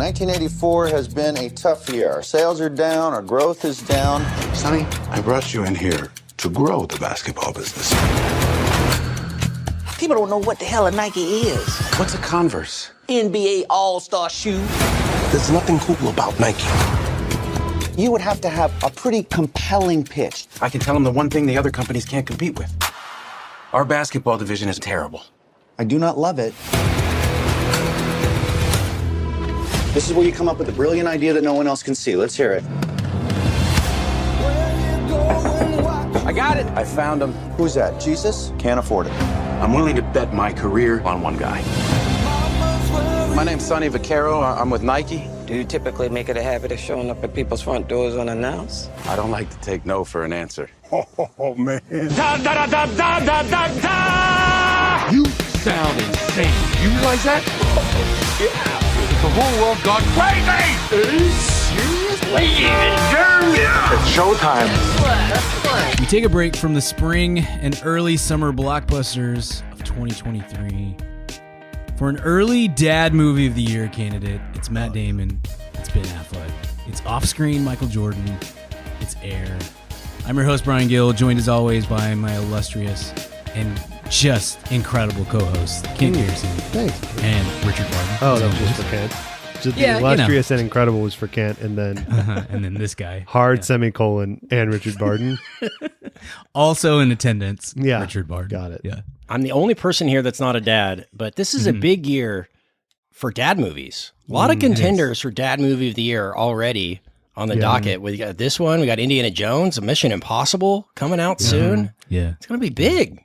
1984 has been a tough year. Our sales are down, our growth is down. Sonny, I brought you in here to grow the basketball business. People don't know what the hell a Nike is. What's a Converse? NBA All-Star shoe. There's nothing cool about Nike. You would have to have a pretty compelling pitch. I can tell them the one thing the other companies can't compete with. Our basketball division is terrible. I do not love it. This is where you come up with a brilliant idea that no one else can see. Let's hear it. I got it. I found him. Who's that? Jesus? Can't afford it. I'm willing to bet my career on one guy. My name's Sonny Vaccaro. I'm with Nike. Do you typically make it a habit of showing up at people's front doors unannounced? I don't like to take no for an answer. Oh, man. Da, da, da, da, da, da, da! You sound insane. You realize that? Yeah. The whole world gone crazy! Are you serious? Ladies and germs! It's showtime. We take a break from the spring and early summer blockbusters of 2023 for an early dad movie of the year candidate. It's Matt Damon. It's Ben Affleck. It's Off-Screen Michael Jordan. It's Air. I'm your host, Brian Gill, joined as always by my illustrious and just incredible co-host, Kent Garrison. Thanks. And Richard Barton. Oh, that was just for Kent. Just Yeah, the illustrious and incredible was for Kent, and then and then this guy. hard semicolon and Richard Barton. Also in attendance, Yeah, Richard Barton. got it. Yeah. I'm the only person here that's not a dad, but this is a big year for dad movies. A lot of contenders for dad movie of the year already on the docket. We got this one. We got Indiana Jones, a Mission Impossible coming out soon. Yeah. It's going to be big.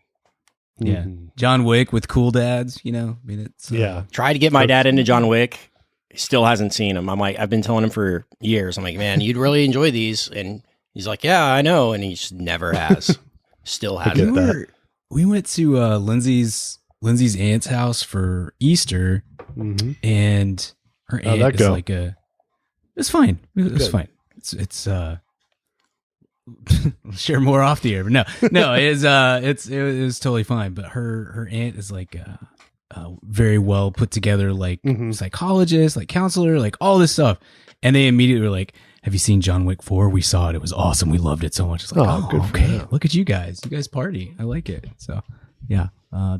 Yeah. John Wick with cool dads, you know. I mean, it's Tried to get my dad into John Wick. He still hasn't seen him. I've been telling him for years. I'm like, man, you'd really enjoy these. And he's like, yeah, I know. And he just never has. Still hasn't. We went to Lindsay's aunt's house for Easter, and her aunt that is go? like it's fine. It was fine. It's we'll share more off the air, but no, it was totally fine. But her aunt is like very well put together, like psychologist, like counselor, like all this stuff. And they immediately were like, have you seen John Wick 4? We saw it. It was awesome. We loved it so much. It's like, oh good okay. Look at you guys. You guys party. I like it. So yeah.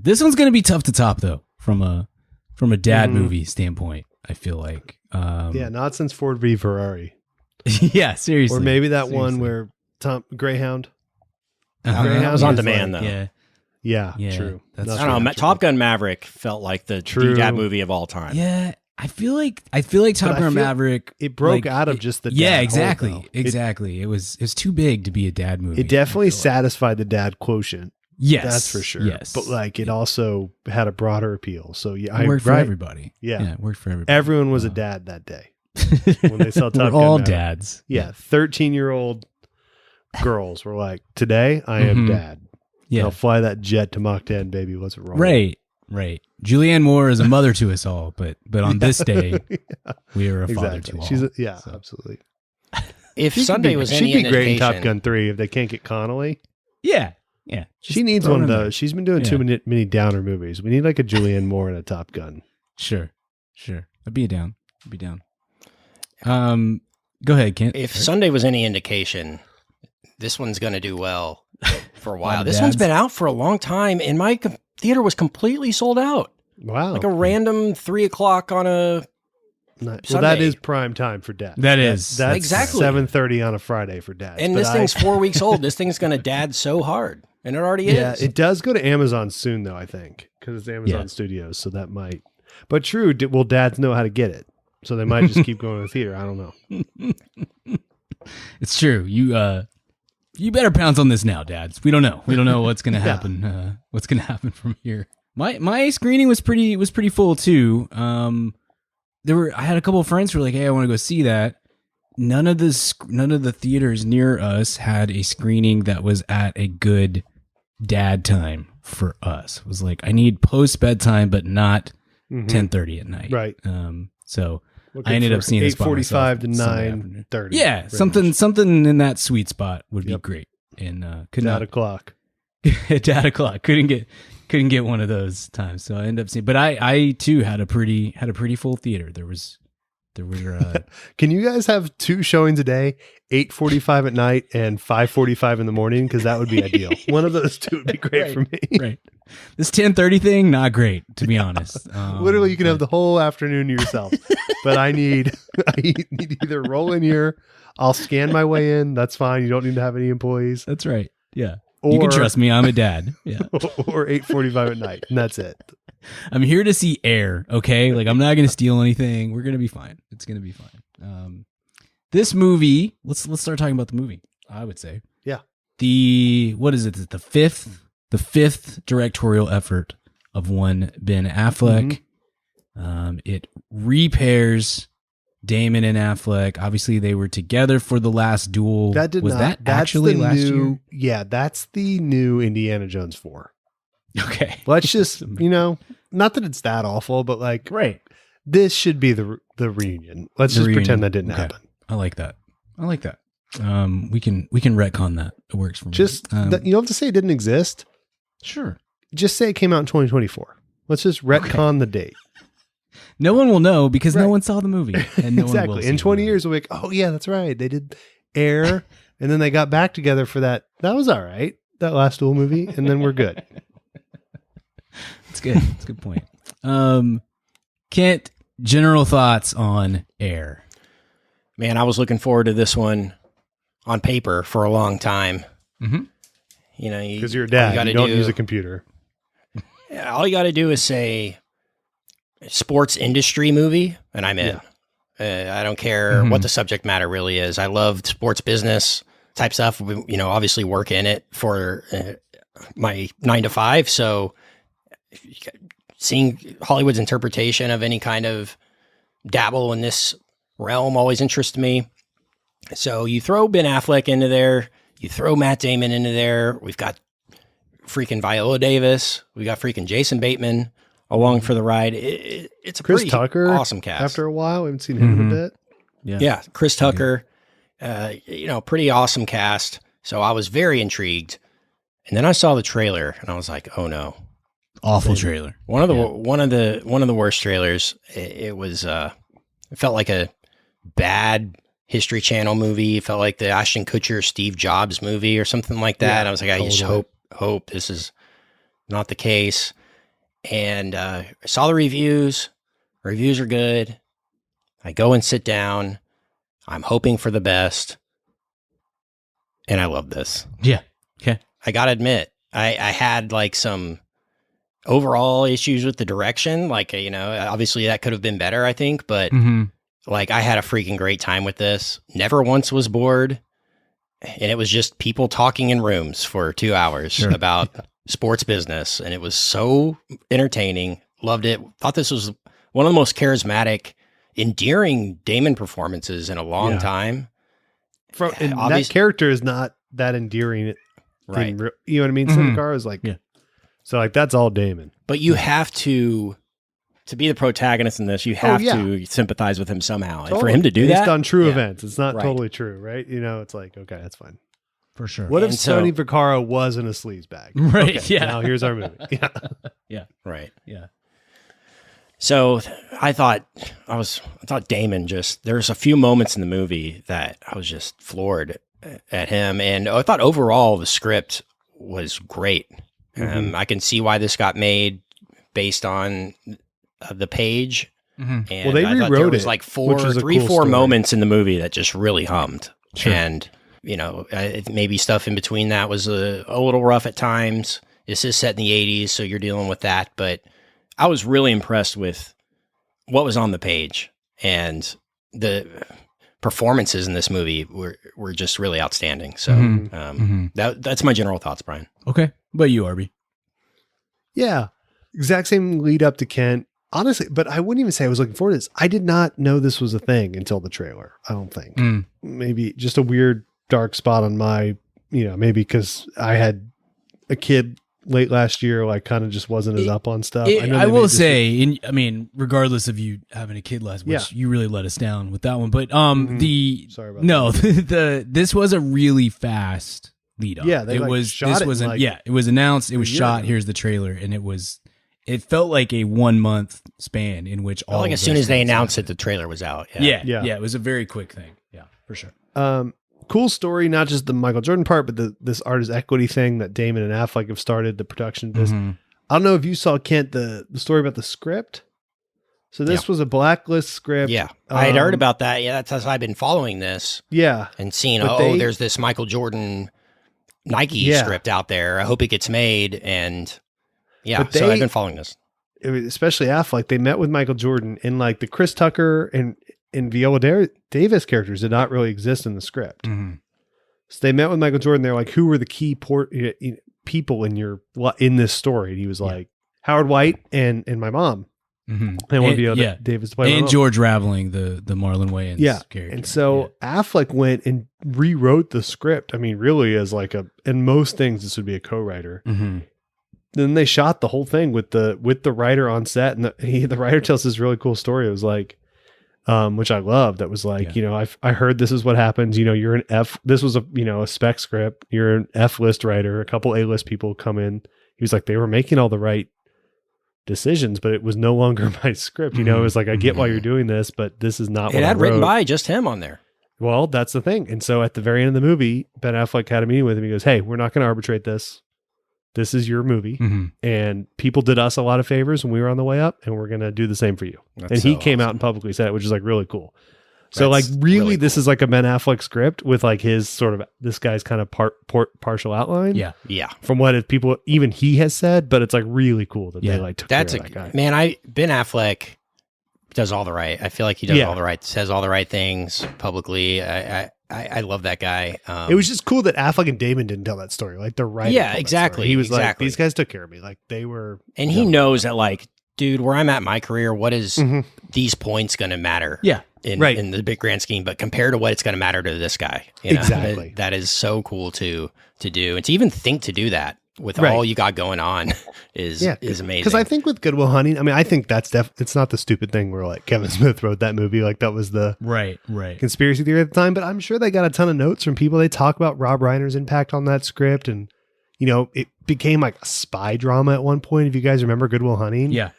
This one's going to be tough to top though, from a dad movie standpoint, I feel like. Yeah, not since Ford v Ferrari. Yeah, seriously. Or maybe that one where Greyhound. Greyhound was on demand though. Yeah, Yeah, true. that's I don't know. Top Gun Maverick felt like the dad movie of all time. Yeah. I feel like Top Gun Maverick. It broke out of just the dad. Yeah, hole, exactly. It was too big to be a dad movie. It definitely satisfied the dad quotient. Yes, that's for sure. Yes, but like it also had a broader appeal. So yeah, it worked for everybody. Yeah, it worked for everybody. Everyone was a dad that day when they saw Top Gun. All Maverick. dads. Yeah, 13-year-old girls were like, "Today I am dad. Yeah, I'll fly that jet to Mach 10, baby. What's it wrong?" Right. Julianne Moore is a mother to us all, but on this day, we are a father to all. She's absolutely. If Sunday was any she'd be great in indication- Top Gun 3 if they can't get Connolly. Yeah. She needs one of those. She's been doing too many downer movies. We need like a Julianne Moore and a Top Gun. Sure. I'd be down. Go ahead, Kent. If Sunday was any indication, this one's going to do well for a while. This dads. one's been out for a long time, and my theater was completely sold out. Wow. Like a random 3:00 on a Well, Sunday. that is prime time for dad. That's exactly 7:30 on a Friday for dad. And this thing's 4 weeks old. This thing's going to dad so hard. And it already is. Yeah, it does go to Amazon soon, though, I think, because it's Amazon Studios, so that might. But true, will dads know how to get it? So they might just keep going to the theater. I don't know. It's true. You better pounce on this now, dads. We don't know what's going to happen. What's going to happen from here? My screening was pretty full too. I had a couple of friends who were like, "Hey, I want to go see that." None of the theaters near us had a screening that was at a good dad time for us. It was like, I need post bedtime, but not 10:30 at night. Right. So I ended up seeing this by myself 8:45 to 9:30. Yeah, something in that sweet spot would be great. And could not o'clock. Dad o'clock. Couldn't get one of those times. So I ended up seeing. But I too had a pretty full theater. There was There were Can you guys have 2 showings a day, 8:45 at night and 5:45 in the morning? Because that would be ideal. One of those 2 would be great for me. right. This 10:30 thing, not great, to be honest. Literally, you can have the whole afternoon to yourself. But I need to either roll in here. I'll scan my way in. That's fine. You don't need to have any employees. That's right. Yeah. You can trust me. I'm a dad. Yeah. Or 8:45 at night, and that's it. I'm here to see Air. Okay, like I'm not going to steal anything. We're going to be fine. It's going to be fine. This movie. Let's start talking about the movie. I would say. Yeah. What is it? The fifth directorial effort of one Ben Affleck. It repairs Damon and Affleck. Obviously, they were together for the last duel. That actually last year? Yeah, that's the new Indiana Jones 4. Okay. Let's just, not that it's that awful, but like, right. This should be the reunion. Let's just pretend that didn't happen. I like that. We can retcon that. It works for me. Just, you don't have to say it didn't exist. Sure. Just say it came out in 2024. Let's just retcon the date. No one will know because no one saw the movie. And no exactly. One will in 20 years, we'll be like, oh yeah, that's right. They did Air, and then they got back together for that. That was all right. That last duel movie, and then we're good. That's good. That's a good point. Kent, general thoughts on Air? Man, I was looking forward to this one on paper for a long time. Mm-hmm. Because you're a dad, you don't use a computer. All you got to do is say sports industry movie, and I'm in. I don't care what the subject matter really is. I love sports business type stuff. Obviously work in it for my 9 to 5. So seeing Hollywood's interpretation of any kind of dabble in this realm always interests me. So you throw Ben Affleck into there, you throw Matt Damon into there. We've got freaking Viola Davis. We got freaking Jason Bateman along for the ride. It's a Chris pretty Tucker, awesome cast. After a while, we haven't seen him in a bit. Yeah, Chris Tucker. Pretty awesome cast. So I was very intrigued. And then I saw the trailer and I was like, oh no. Awful trailer. One of the worst trailers. It was it felt like a bad History Channel movie. It felt like the Ashton Kutcher Steve Jobs movie or something like that. And I was like, I just hope this is not the case. And I saw the reviews. Reviews are good. I go and sit down. I'm hoping for the best. And I love this. Yeah. Okay. I got to admit, I had like some overall issues with the direction. Like, obviously that could have been better, I think. But like, I had a freaking great time with this. Never once was bored. And it was just people talking in rooms for 2 hours about sports business. And it was so entertaining. Loved it. Thought this was one of the most charismatic, endearing Damon performances in a long time. That character is not that endearing. Right. You know what I mean? Sincar is like, so like that's all Damon. But you have to be the protagonist in this, you have to sympathize with him somehow. Totally. And for him to do that. Based on true events. It's not totally true, right? It's like, okay, that's fine. For sure. What if Sonny Vaccaro was in a sleaze bag? Right. Okay, now here's our movie. Yeah. Right. Yeah. So I thought Damon there's a few moments in the movie that I was just floored at him. And I thought overall the script was great. I can see why this got made based on the page. And well, they I thought rewrote there was it, like three, four moments in the movie that just really hummed. Sure. And, maybe stuff in between that was a little rough at times. This is set in the 80s, so you're dealing with that. But I was really impressed with what was on the page. And the performances in this movie were just really outstanding. So that's my general thoughts, Brian. Okay. But you, Arby? Yeah. Exact same lead up to Kent. Honestly, but I wouldn't even say I was looking forward to this. I did not know this was a thing until the trailer. I don't think. Maybe just a weird dark spot on my, maybe because I had a kid late last year, like kind of just wasn't as up on stuff. I will say, regardless of you having a kid last, which you really let us down with that one. But sorry about that. This was a really fast lead up. Yeah, it was announced. It was shot. Here's the trailer, and it was it felt like a 1 month span in which all like as soon as they announced it, the trailer was out. Yeah. It was a very quick thing. Yeah, for sure. Cool story, not just the Michael Jordan part, but this artist equity thing that Damon and Affleck have started, the production business. I don't know if you saw, Kent, the story about the script. So this was a blacklist script. Yeah, I had heard about that. Yeah, that's how I've been following this. Yeah. And seeing, But there's this Michael Jordan Nike script out there. I hope it gets made. And so I've been following this. Especially Affleck, they met with Michael Jordan, and like the Chris Tucker and Viola Davis characters did not really exist in the script. So they met with Michael Jordan. They're like, who were the key people in this story? And he was like, Howard White and my mom. And Viola Davis to play and George Raveling, the Marlon Wayans character. And so Affleck went and rewrote the script. I mean, really as like in most things, this would be a co-writer. Then they shot the whole thing with the writer on set. And the writer tells this really cool story. It was like, which I love. That was like, I heard this is what happens. You're an this was a spec script. You're an F list writer. A couple A list people come in. He was like, they were making all the right decisions, but it was no longer my script. It was like, I get why you're doing this, but this is not what I had wrote. written by just him on there. Well, that's the thing. And so at the very end of the movie, Ben Affleck had a meeting with him. He goes, hey, we're not going to arbitrate this. This is your movie. And people did us a lot of favors when we were on the way up, and we're going to do the same for you. And he came out and publicly said it, which is like really cool. So like really this is like a Ben Affleck script with like his sort of, this guy's kind of partial outline. Yeah. From what people, even he has said, but it's like really cool that they like took care of that guy. Man, Ben Affleck does all the right. I feel like he does all the right, says all the right things publicly. I love that guy. It was just cool that Affleck and Damon didn't tell that story. Like the writer. Yeah, exactly. He was like, these guys took care of me. Like they were. And he knows that like, dude, where I'm at in my career, what is these points going to matter? Yeah. In the big grand scheme, but compared to what it's going to matter to this guy. Exactly. That is so cool to do. And to even think to do that with all you got going on is amazing. Because I think with Good Will Hunting, I mean, I think that's it's not the stupid thing where like Kevin Smith wrote that movie. Like that was the right conspiracy theory at the time. But I'm sure they got a ton of notes from people. They talk about Rob Reiner's impact on that script. And, it became like a spy drama at one point. If you guys remember Good Will Hunting. Yeah.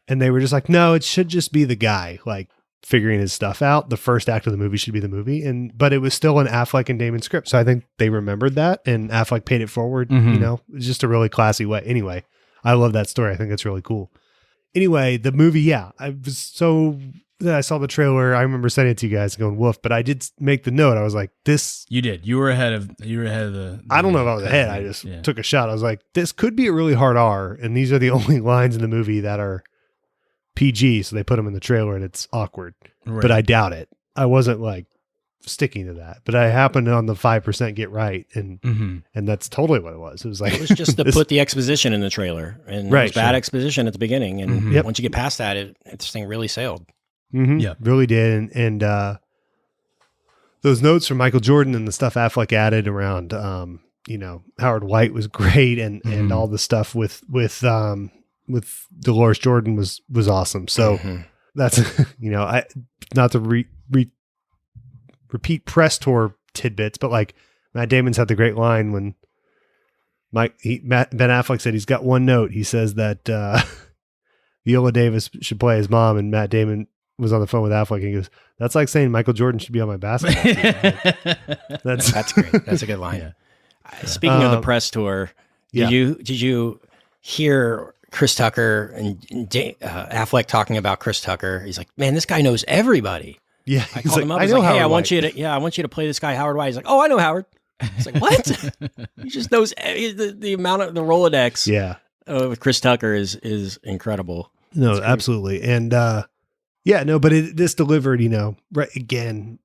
And they were just like, no, it should just be the guy like figuring his stuff out. The first act of the movie should be the movie. But it was still an Affleck and Damon script. So I think they remembered that and Affleck paid it forward, it's just a really classy way. Anyway, I love that story. I think it's really cool. Anyway, the movie, I saw the trailer. I remember sending it to you guys going woof, but I did make the note. I was like, this. You did. You were ahead of the I don't know if I was ahead. I just took a shot. I was like, this could be a really hard R. And these are the only lines in the movie that are PG. So they put them in the trailer and it's awkward, but I doubt it. I wasn't like sticking to that, but I happened to on the 5% get right. And that's totally what it was. It was like, it was just to put the exposition in the trailer and it was bad exposition at the beginning. And once you get past that, this thing really sailed. Yeah, really did. And those notes from Michael Jordan and the stuff Affleck added around, Howard White was great. And all the stuff with Dolores Jordan was awesome. So that's, I not to repeat press tour tidbits, but like Matt Damon's had the great line when Ben Affleck said he's got one note. He says that Viola Davis should play his mom, and Matt Damon was on the phone with Affleck and he goes, that's like saying Michael Jordan should be on my basketball team. That's great. That's a good line. Speaking of the press tour, did you hear Chris Tucker and Affleck talking about Chris Tucker? He's like, man, this guy knows everybody. Yeah. I called him up. I was like, hey, I want you to play this guy, Howard White. He's like, oh, I know Howard. It's like, what? He just knows the amount of the Rolodex. With Chris Tucker is incredible. No, absolutely. And, but this delivered, right again,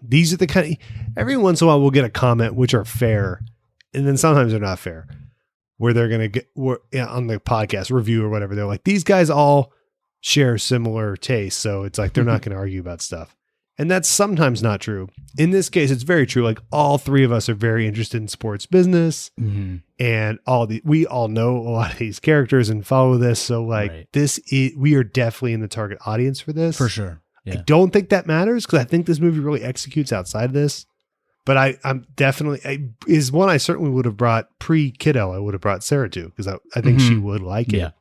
these are the kind of, every once in a while we'll get a comment which are fair. And then sometimes they're not fair where they're going to get on the podcast review or whatever. They're like, these guys all share similar tastes. So it's like, they're not going to argue about stuff. And that's sometimes not true. In this case, it's very true. Like all three of us are very interested in sports business and we all know a lot of these characters and follow this. So like we are definitely in the target audience for this. For sure. Yeah. I don't think that matters because I think this movie really executes outside of this. But I'm definitely is one I certainly would have brought pre-Kiddo. I would have brought Sarah to because I think she would like it.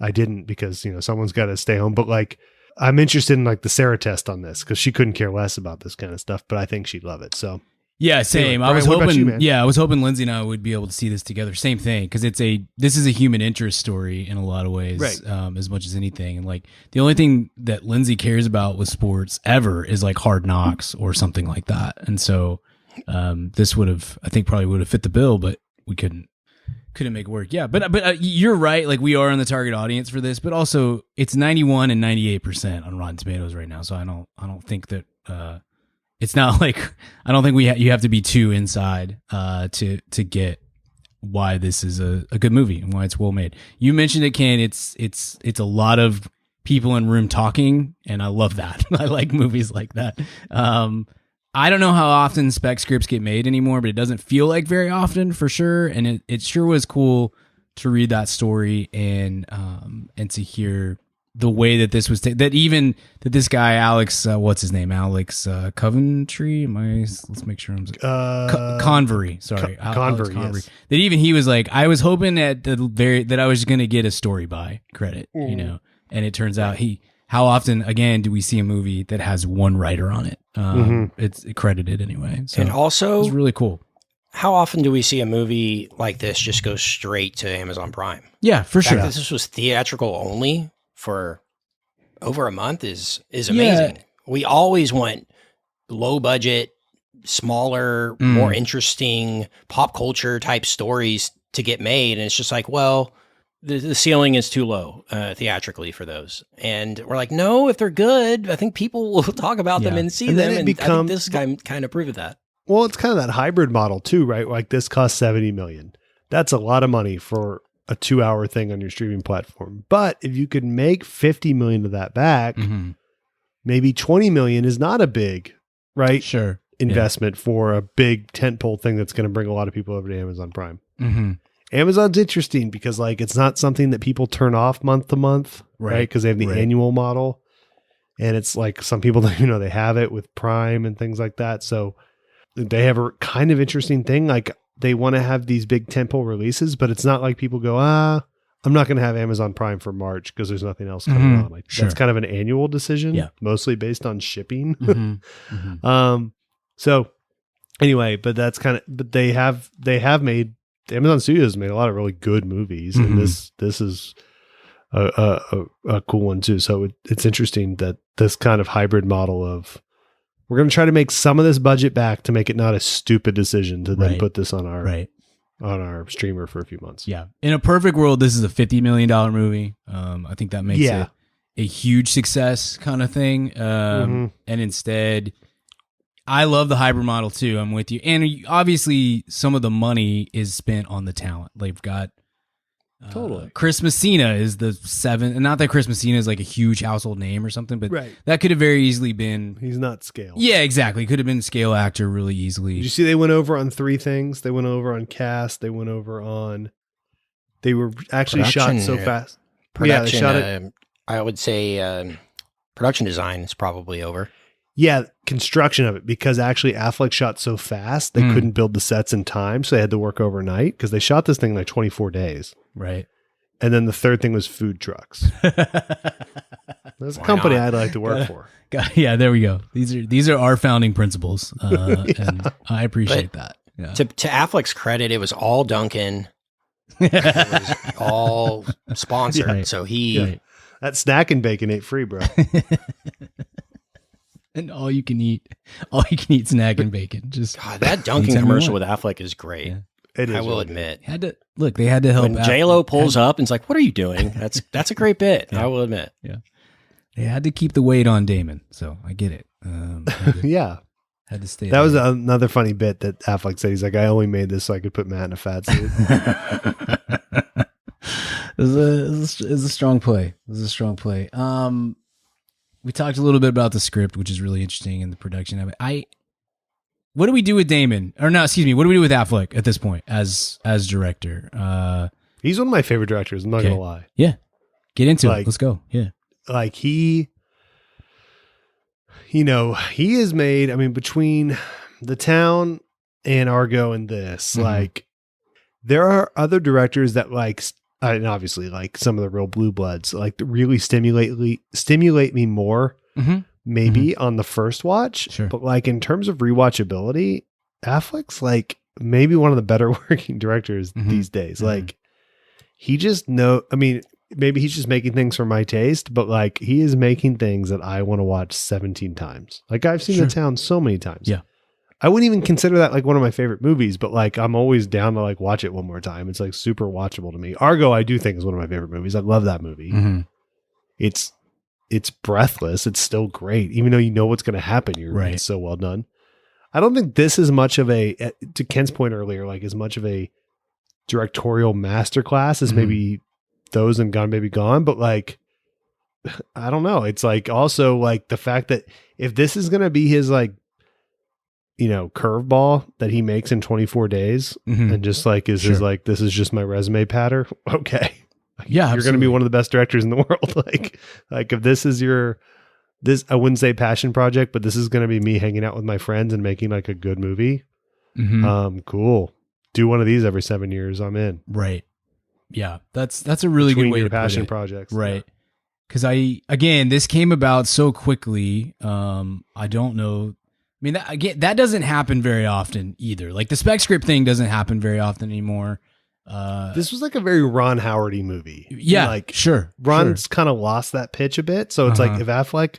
I didn't because, someone's got to stay home. But like, I'm interested in like the Sarah test on this because she couldn't care less about this kind of stuff, but I think she'd love it. So yeah, same. Anyway, Brian, what about you, man? I was hoping Lindsay and I would be able to see this together. Same thing, because this is a human interest story in a lot of ways, right. As much as anything. And like the only thing that Lindsay cares about with sports ever is like Hard Knocks or something like that. And so this probably would have fit the bill, but we couldn't make it work. Yeah, but you're right. Like we are on the target audience for this, but also it's 91 and 98% on Rotten Tomatoes right now. So I don't think that. It's not like I don't think you have to be too inside to get why this is a good movie and why it's well made. You mentioned it, Ken. It's a lot of people in room talking, and I love that. I like movies like that. I don't know how often spec scripts get made anymore, but it doesn't feel like very often for sure. And it sure was cool to read that story and to hear the way that this was that this guy Alex what's his name, Alex Coventry, let's make sure I'm Convery, sorry, Convery, yes. That even he was like, I was hoping that I was gonna get a story by credit, and it turns out how often again do we see a movie that has one writer on it? It's credited anyway, so and also it's really cool. How often do we see a movie like this just go straight to Amazon Prime? Yeah, for sure. This was theatrical only for over a month is amazing. Yeah. We always want low budget, smaller, more interesting pop culture type stories to get made. And it's just like, well, the ceiling is too low theatrically for those. And we're like, no, if they're good, I think people will talk about them and see them. And I think this guy kind of proved that. Well, it's kind of that hybrid model too, right? Like this costs $70 million. That's a lot of money for a 2-hour thing on your streaming platform. But if you could make 50 million of that back, maybe 20 million is not a big, right? Sure. Investment for a big tentpole thing that's going to bring a lot of people over to Amazon Prime. Amazon's interesting because like, it's not something that people turn off month to month, right? Because they have the annual model, and it's like some people don't even know they have it with Prime and things like that. So they have a kind of interesting thing. Like, they want to have these big tentpole releases, but it's not like people go, I'm not going to have Amazon Prime for March because there's nothing else coming on. Like that's kind of an annual decision, mostly based on shipping. So anyway, but that's but they have made, Amazon Studios made a lot of really good movies, and this is a cool one too. So it's interesting that this kind of hybrid model of, we're going to try to make some of this budget back to make it not a stupid decision to then put this on our streamer for a few months. Yeah. In a perfect world, this is a $50 million movie. I think that makes it a huge success kind of thing. And instead, I love the hybrid model too. I'm with you. And obviously some of the money is spent on the talent. They've got totally. Chris Messina is the 7th, and not that Chris Messina is like a huge household name or something, but that could have very easily been. He's not scale. Yeah, exactly. Could have been a scale actor really easily. Did you see they went over on 3 things? They went over on cast. They went over on. They were actually shot so fast. Production, they shot it. I would say production design is probably over. Yeah, construction of it, because actually Affleck shot so fast they couldn't build the sets in time, so they had to work overnight because they shot this thing in like 24 days. Right. And then the third thing was food trucks. That's a company I'd like to work for. Yeah, there we go. These are our founding principles, and I appreciate that. Yeah. To Affleck's credit, it was all Dunkin'. It was all sponsored, so that snack and bacon ain't free, bro. And all you can eat snack and bacon. Just that Dunkin' commercial with Affleck is great. Yeah. It is. I will admit. They had to help. When J-Lo pulls up and is like, "What are you doing?" That's a great bit. I will admit. Yeah, they had to keep the weight on Damon, so I get it. Had to stay. That was another funny bit that Affleck said. He's like, "I only made this so I could put Matt in a fat suit." It was a strong play. We talked a little bit about the script, which is really interesting, and the production of it. What do we do with Damon? Or no, excuse me. What do we do with Affleck at this point as director? He's one of my favorite directors. I'm not going to lie. Yeah. Get into it. Let's go. Yeah. Like he has made, between The Town and Argo and this, like there are other directors that like and obviously like some of the real blue bloods, like really stimulate me more, maybe on the first watch. Sure. But like in terms of rewatchability, Affleck's like maybe one of the better working directors these days. Like he just maybe he's just making things for my taste, but like he is making things that I want to watch 17 times. Like I've seen The Town so many times. Yeah. I wouldn't even consider that like one of my favorite movies, but like I'm always down to like watch it one more time. It's like super watchable to me. Argo, I do think is one of my favorite movies. I love that movie. It's breathless. It's still great. Even though you know what's going to happen, it's so well done. I don't think this is much of a, to Ken's point earlier, like as much of a directorial masterclass as maybe those in Gone Baby Gone, but like, I don't know. It's like also like the fact that if this is going to be his like, you know, curveball that he makes in 24 days and just like is his like, this is just my resume patter. Okay. Yeah. You're going to be one of the best directors in the world. like if this is I wouldn't say passion project, but this is going to be me hanging out with my friends and making like a good movie. Cool. Do one of these every 7 years. I'm in. Right. Yeah. That's a really good way to passion put it. projects. Right. Cause this came about so quickly. I don't know. I mean, that doesn't happen very often either. Like the spec script thing doesn't happen very often anymore. This was like a very Ron Howard-y movie. Yeah, like sure. Ron's kind of lost that pitch a bit. So it's like if Affleck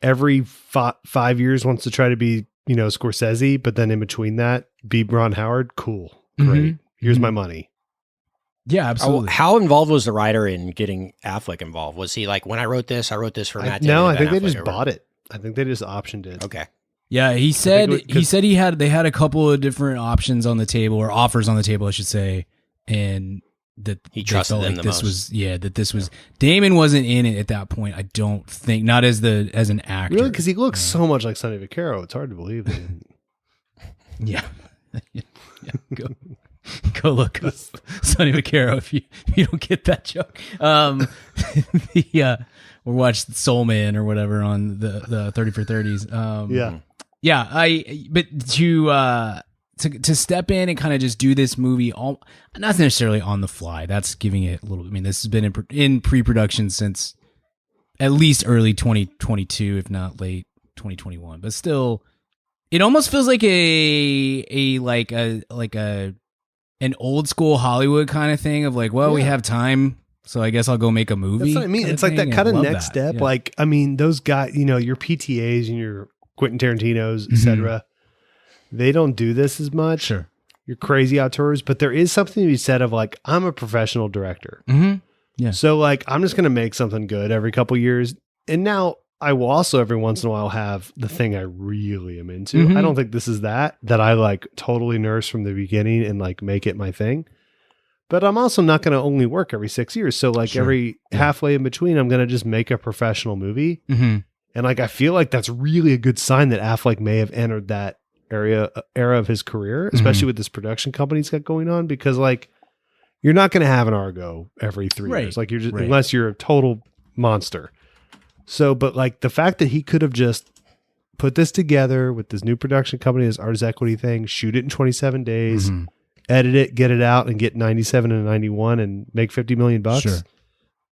every 5 years wants to try to be, you know, Scorsese, but then in between that, be Ron Howard, cool. Great. Here's my money. Yeah, absolutely. How involved was the writer in getting Affleck involved? Was he like, when I wrote this for Matt Damon? No, I think they just bought it. I think they just optioned it. Okay. Yeah, he said they had a couple of different options on the table, or offers on the table, I should say, and that he trusted them like the this most. was Damon wasn't in it at that point. I don't think, not as an actor. Really, because he looks so much like Sonny Vaccaro. It's hard to believe that. Yeah. Go look up Sonny Vaccaro if you don't get that joke. Or watch Soul Man or whatever on the 30 for 30s. But to step in and kind of just do this movie, not necessarily on the fly. That's giving it a little. I mean, this has been in pre-production since at least early 2022, if not late 2021. But still, it almost feels like an old school Hollywood kind of thing of like, well, we have time, so I guess I'll go make a movie. That's what I mean. It's like that kind of next step. Yeah. Like, I mean, those guys, you know, your PTAs and your Quentin Tarantinos, etc. They don't do this as much. Sure. Your crazy auteurs, but there is something to be said of like, I'm a professional director. Yeah. So like, I'm just going to make something good every couple years. And now I will also every once in a while have the thing I really am into. I don't think this is that I like totally nurse from the beginning and like make it my thing. But I'm also not going to only work every 6 years. So like every halfway in between, I'm going to just make a professional movie. And like, I feel like that's really a good sign that Affleck may have entered that era of his career, especially with this production company he's got going on, because like, you're not going to have an Argo every 3 years. Like you're just, unless you're a total monster. So, but like the fact that he could have just put this together with this new production company, this Artist Equity thing, shoot it in 27 days, edit it, get it out, and get 97 and 91 and make $50 million. Sure.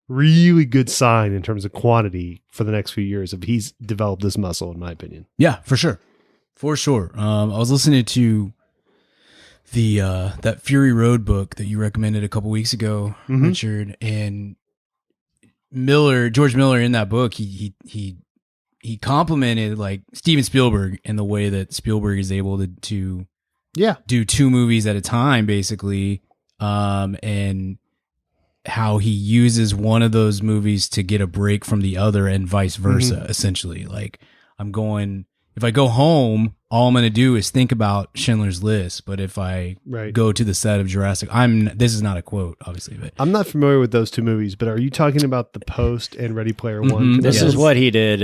Really good sign in terms of quantity for the next few years if he's developed this muscle, in my opinion. Yeah, for sure. For sure. I was listening to the that Fury Road book that you recommended a couple weeks ago, Richard, and George Miller in that book, he complimented like Steven Spielberg in the way that Spielberg is able to do two movies at a time, basically, and how he uses one of those movies to get a break from the other and vice versa, essentially. Like, if I go home, all I'm going to do is think about Schindler's List. But if I go to the set of Jurassic, this is not a quote, obviously, but I'm not familiar with those two movies, but are you talking about The Post and Ready Player One? This is what he did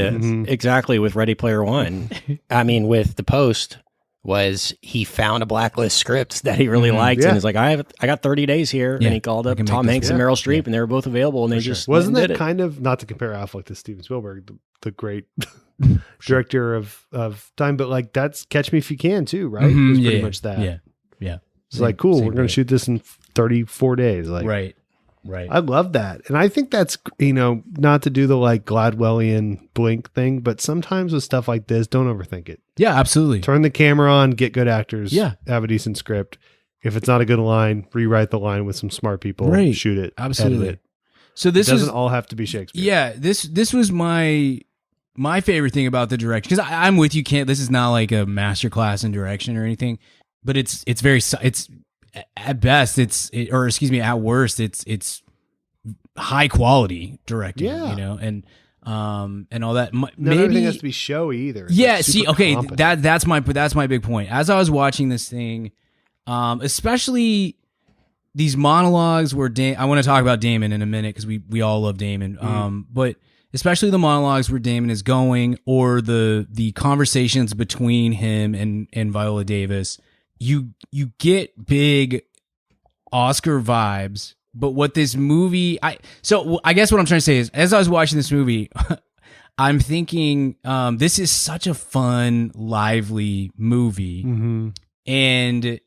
exactly with Ready Player One. I mean, with The Post was he found a blacklist script that he really liked and he's like, I got 30 days here. And he called up Tom Hanks and Meryl Streep and they were both available and they just wasn't that kind of, not to compare Affleck to Steven Spielberg, the great director of time, but like that's Catch Me If You Can too, right? It was pretty much that. Yeah. It's like, cool, we're going to shoot this in 34 days. Like, right. Right. I love that. And I think that's, not to do the like Gladwellian blink thing, but sometimes with stuff like this, don't overthink it. Yeah, absolutely. Turn the camera on, get good actors, Yeah. have a decent script. If it's not a good line, rewrite the line with some smart people, Right. shoot it, Absolutely. edit it. So this It doesn't was all have to be Shakespeare. Yeah, this was my favorite thing about the direction, because I'm with you, Kent. This is not like a masterclass in direction or anything, but it's very it's at best at worst it's high quality directing. Yeah. And all that. Not Maybe everything has to be showy either. It's yeah. like See, super okay, competent. that's my big point. As I was watching this thing, especially these monologues where I want to talk about Damon in a minute because we all love Damon. But especially the monologues where Damon is going, or the conversations between him and Viola Davis, you get big Oscar vibes. But what this movie, I guess what I'm trying to say is, as I was watching this movie, I'm thinking this is such a fun, lively movie, and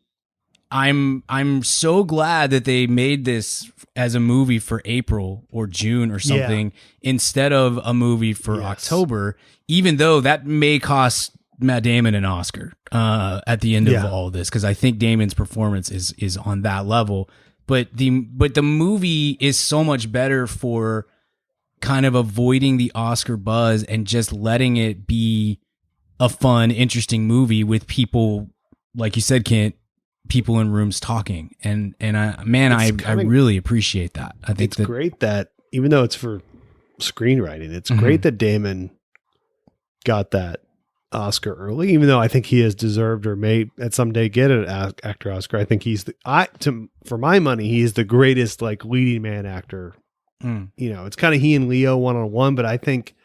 I'm so glad that they made this as a movie for April or June or something instead of a movie for October, even though that may cost Matt Damon an Oscar at the end of all of this, because I think Damon's performance is on that level. But the movie is so much better for kind of avoiding the Oscar buzz and just letting it be a fun, interesting movie with people, like you said, Kent, people in rooms talking. And I really appreciate that. I think it's great that, even though it's for screenwriting, it's great that Damon got that Oscar early, even though I think he has deserved or may at some day get an actor Oscar. I think he's for my money, he is the greatest like leading man actor. It's kind of he and Leo one-on-one, but I think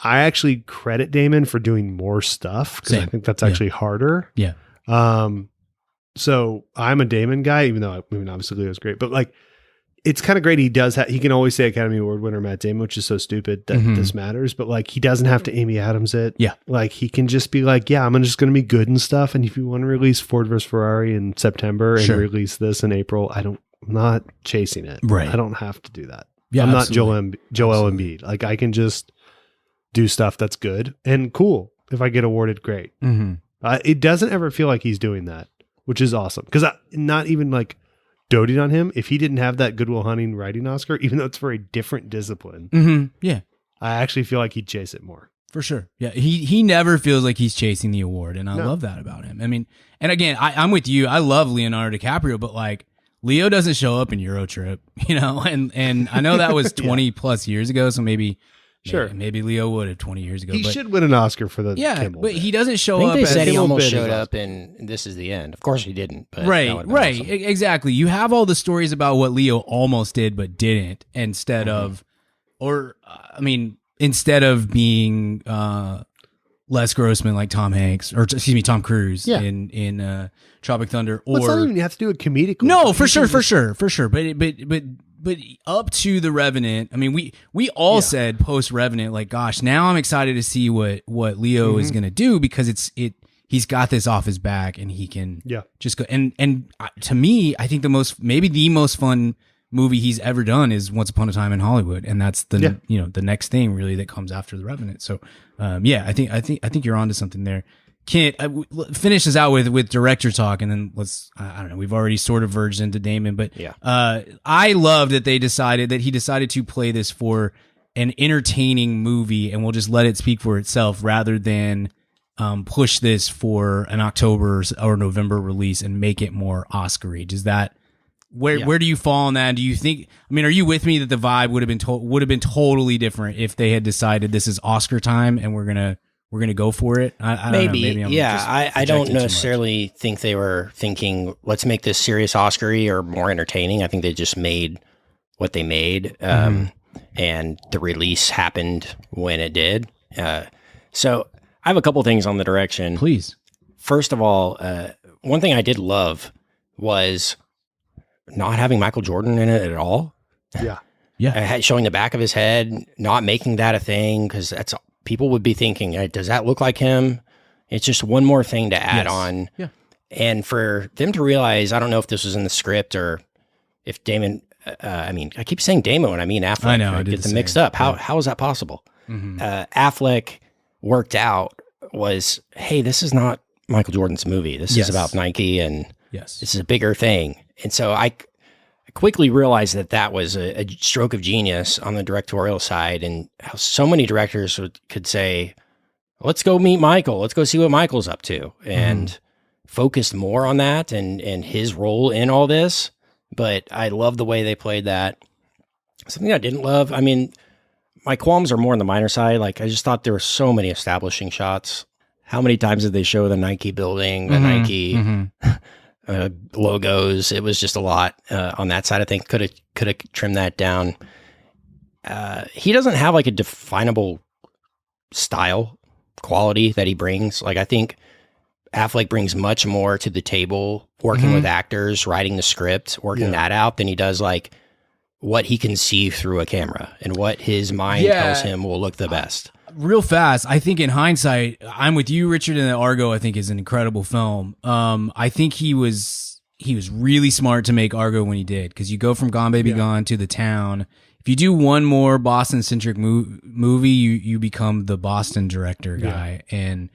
I actually credit Damon for doing more stuff, because I think that's actually harder. Yeah. So I'm a Damon guy, even though obviously Leo's great, but like, it's kind of great. He does he can always say Academy Award winner Matt Damon, which is so stupid that this matters, but like, he doesn't have to Amy Adams it. Yeah. Like, he can just be like, yeah, I'm just going to be good and stuff. And if you want to release Ford vs. Ferrari in September and release this in April, I'm not chasing it. Right. I don't have to do that. Yeah, I'm absolutely. not Joel Embiid. Like, I can just do stuff that's good and cool. If I get awarded, great. It doesn't ever feel like he's doing that, which is awesome. Because not even like doting on him, if he didn't have that Good Will Hunting writing Oscar, even though it's for a different discipline, yeah, I actually feel like he'd chase it more. for sure. Yeah, he never feels like he's chasing the award, and I love that about him. I mean, and again, I'm with you. I love Leonardo DiCaprio, but like, Leo doesn't show up in Eurotrip, and I know that was 20 plus years ago, so maybe Leo would have 20 years ago. He should win an Oscar for the Kimmel, but he doesn't show I think up. they said he Kimmel almost bit showed is up in This Is the End. Of course he didn't. But right. Awesome. Exactly. You have all the stories about what Leo almost did but didn't, instead of being Les Grossman like Tom Hanks, or excuse me, Tom Cruise in Tropic Thunder, or it's not even you have to do it comedically. no, for sure. But up to The Revenant, I mean, we all said post Revenant, like, gosh, now I'm excited to see what Leo is going to do, because he's got this off his back and he can just go. And to me, I think the most fun movie he's ever done is Once Upon a Time in Hollywood, and that's the the next thing really that comes after The Revenant. So I think you're onto something there. Kent, finish this out with director talk, and then I don't know, we've already sort of verged into Damon, but I love that he decided to play this for an entertaining movie, and we'll just let it speak for itself rather than push this for an October or November release and make it more Oscar-y. Does that, where do you fall on that? Do you think, I mean, are you with me that the vibe would have been totally different if they had decided this is Oscar time and we're gonna go for it? I don't know. Maybe I don't necessarily think they were thinking, let's make this serious Oscar-y or more entertaining. I think they just made what they made, and the release happened when it did. So I have a couple things on the direction. Please. First of all, one thing I did love was not having Michael Jordan in it at all. Yeah. Showing the back of his head, not making that a thing, because that's, people would be thinking, does that look like him? It's just one more thing to add on. Yeah. And for them to realize, I don't know if this was in the script or if Damon I mean, I keep saying Damon when I mean Affleck. I know, I I did get the them mixed same. up. How is that possible? Affleck worked out was, hey, this is not Michael Jordan's movie. This Yes. is about Nike, and Yes. this is a bigger thing. And so I quickly realized that was a stroke of genius on the directorial side, and how so many directors could say, let's go meet Michael. Let's go see what Michael's up to, and focused more on that and his role in all this. But I love the way they played that. Something I didn't love, I mean, my qualms are more on the minor side. Like, I just thought there were so many establishing shots. How many times did they show the Nike building, the Nike logos? It was just a lot on that side. I think could have trimmed that down. He doesn't have like a definable style quality that he brings. Like, I think Affleck brings much more to the table working with actors, writing the script, working that out, than he does like what he can see through a camera and what his mind tells him will look the best. Real fast, I think in hindsight, I'm with you, Richard, and Argo, I think, is an incredible film. I think he was really smart to make Argo when he did, because you go from Gone Baby Gone to The Town. If you do one more Boston-centric movie, you become the Boston director guy. And,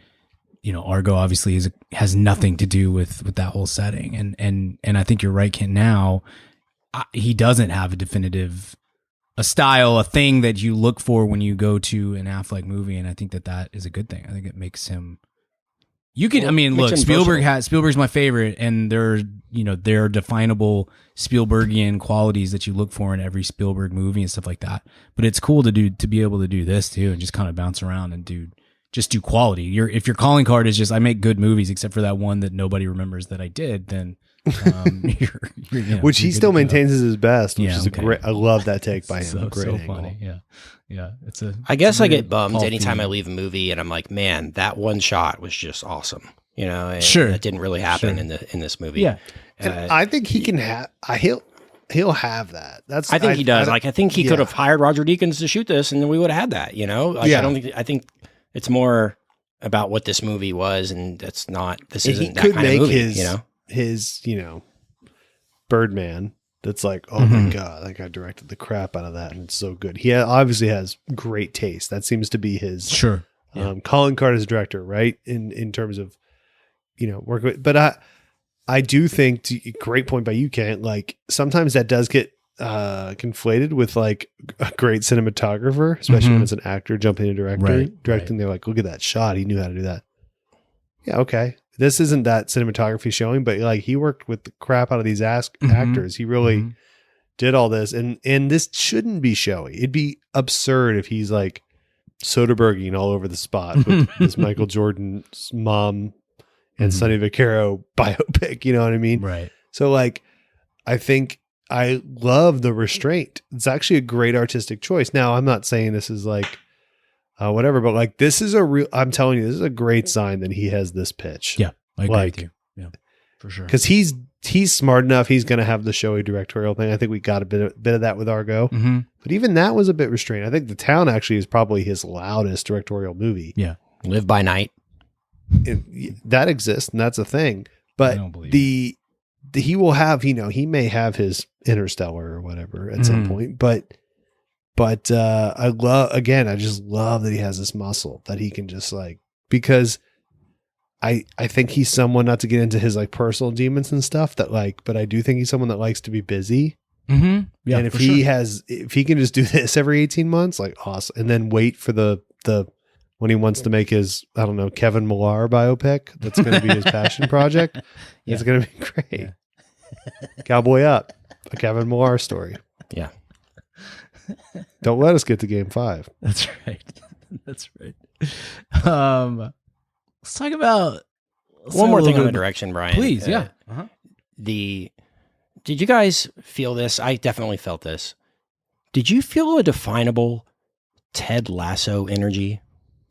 you know, Argo obviously has nothing to do with that whole setting. And I think you're right, Ken. Now, he doesn't have a style, a thing that you look for when you go to an Affleck movie. And I think that is a good thing. I think it makes him... Look, Spielberg's my favorite, and there are definable Spielbergian qualities that you look for in every Spielberg movie and stuff like that. But it's cool to be able to do this too, and just kind of bounce around and do quality. If your calling card is just I make good movies, except for that one that nobody remembers that I did, then which he still maintains as his best, which is okay. a great. I love that take by him. So, Great so angle. funny, yeah. I guess I get bummed anytime I leave a movie and I'm like, man, that one shot was just awesome. You know, and that didn't really happen in this movie. Yeah, and I think he can have. He'll have that. I think he does. I think he could have hired Roger Deakins to shoot this, and then we would have had that. You know, like, I think it's more about what this movie was, and that's not. This isn't that kind of movie. His Birdman. That's like, oh my God, that guy directed the crap out of that, and it's so good. He obviously has great taste. That seems to be his calling card as a director, right? In terms of work with. But I do think, great point by you, Kent. Like, sometimes that does get conflated with like a great cinematographer, especially when it's an actor jumping into directing. They're like, look at that shot, he knew how to do that. Yeah, okay. This isn't that cinematography showing, but like, he worked with the crap out of these actors. He really did all this, and this shouldn't be showy. It'd be absurd if he's like Soderberghing all over the spot with this Michael Jordan's mom and Sonny Vaccaro biopic. You know what I mean? Right. So like, I think I love the restraint. It's actually a great artistic choice. Now, I'm not saying this is like whatever, but like, this is I'm telling you, this is a great sign that he has this pitch. Yeah, I agree with you. Yeah, for sure. Because he's smart enough. He's going to have the showy directorial thing. I think we got a bit of that with Argo, but even that was a bit restrained. I think The Town actually is probably his loudest directorial movie. Yeah, Live by Night. That exists, and that's a thing. But he will have, he may have his Interstellar or whatever at some point, but I just love that he has this muscle that he can just like, because I think he's someone, not to get into his like personal demons and stuff, that like, but I do think he's someone that likes to be busy. Yeah, and if he can just do this every 18 months, like, awesome. And then wait for the when he wants to make his, I don't know, Kevin Millar biopic, that's going to be his passion project. It's going to be great. Cowboy Up, a Kevin Millar story. Yeah. Don't let us get to game 5. That's right. That's right. Let's talk about one more thing on the direction, Brian. Please, yeah. Did you guys feel this? I definitely felt this. Did you feel a definable Ted Lasso energy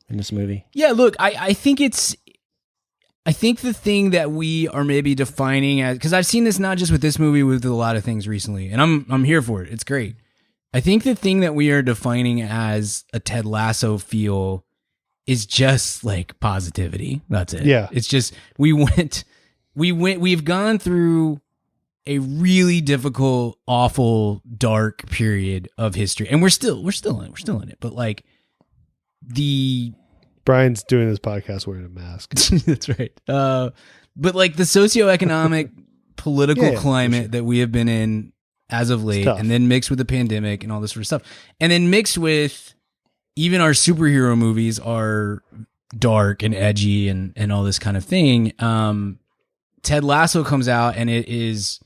in this movie? Yeah, look, I think the thing that we are maybe defining as, because I've seen this not just with this movie, with a lot of things recently, and I'm here for it. It's great. I think the thing that we are defining as a Ted Lasso feel is just like positivity. That's it. Yeah. It's just, we've gone through a really difficult, awful, dark period of history, and we're still in it. But like Brian's doing this podcast wearing a mask. That's right. But like the socioeconomic political climate sure. that we have been in as of late, and then mixed with the pandemic and all this sort of stuff, and then mixed with even our superhero movies are dark and edgy and all this kind of thing. Ted Lasso comes out, and it is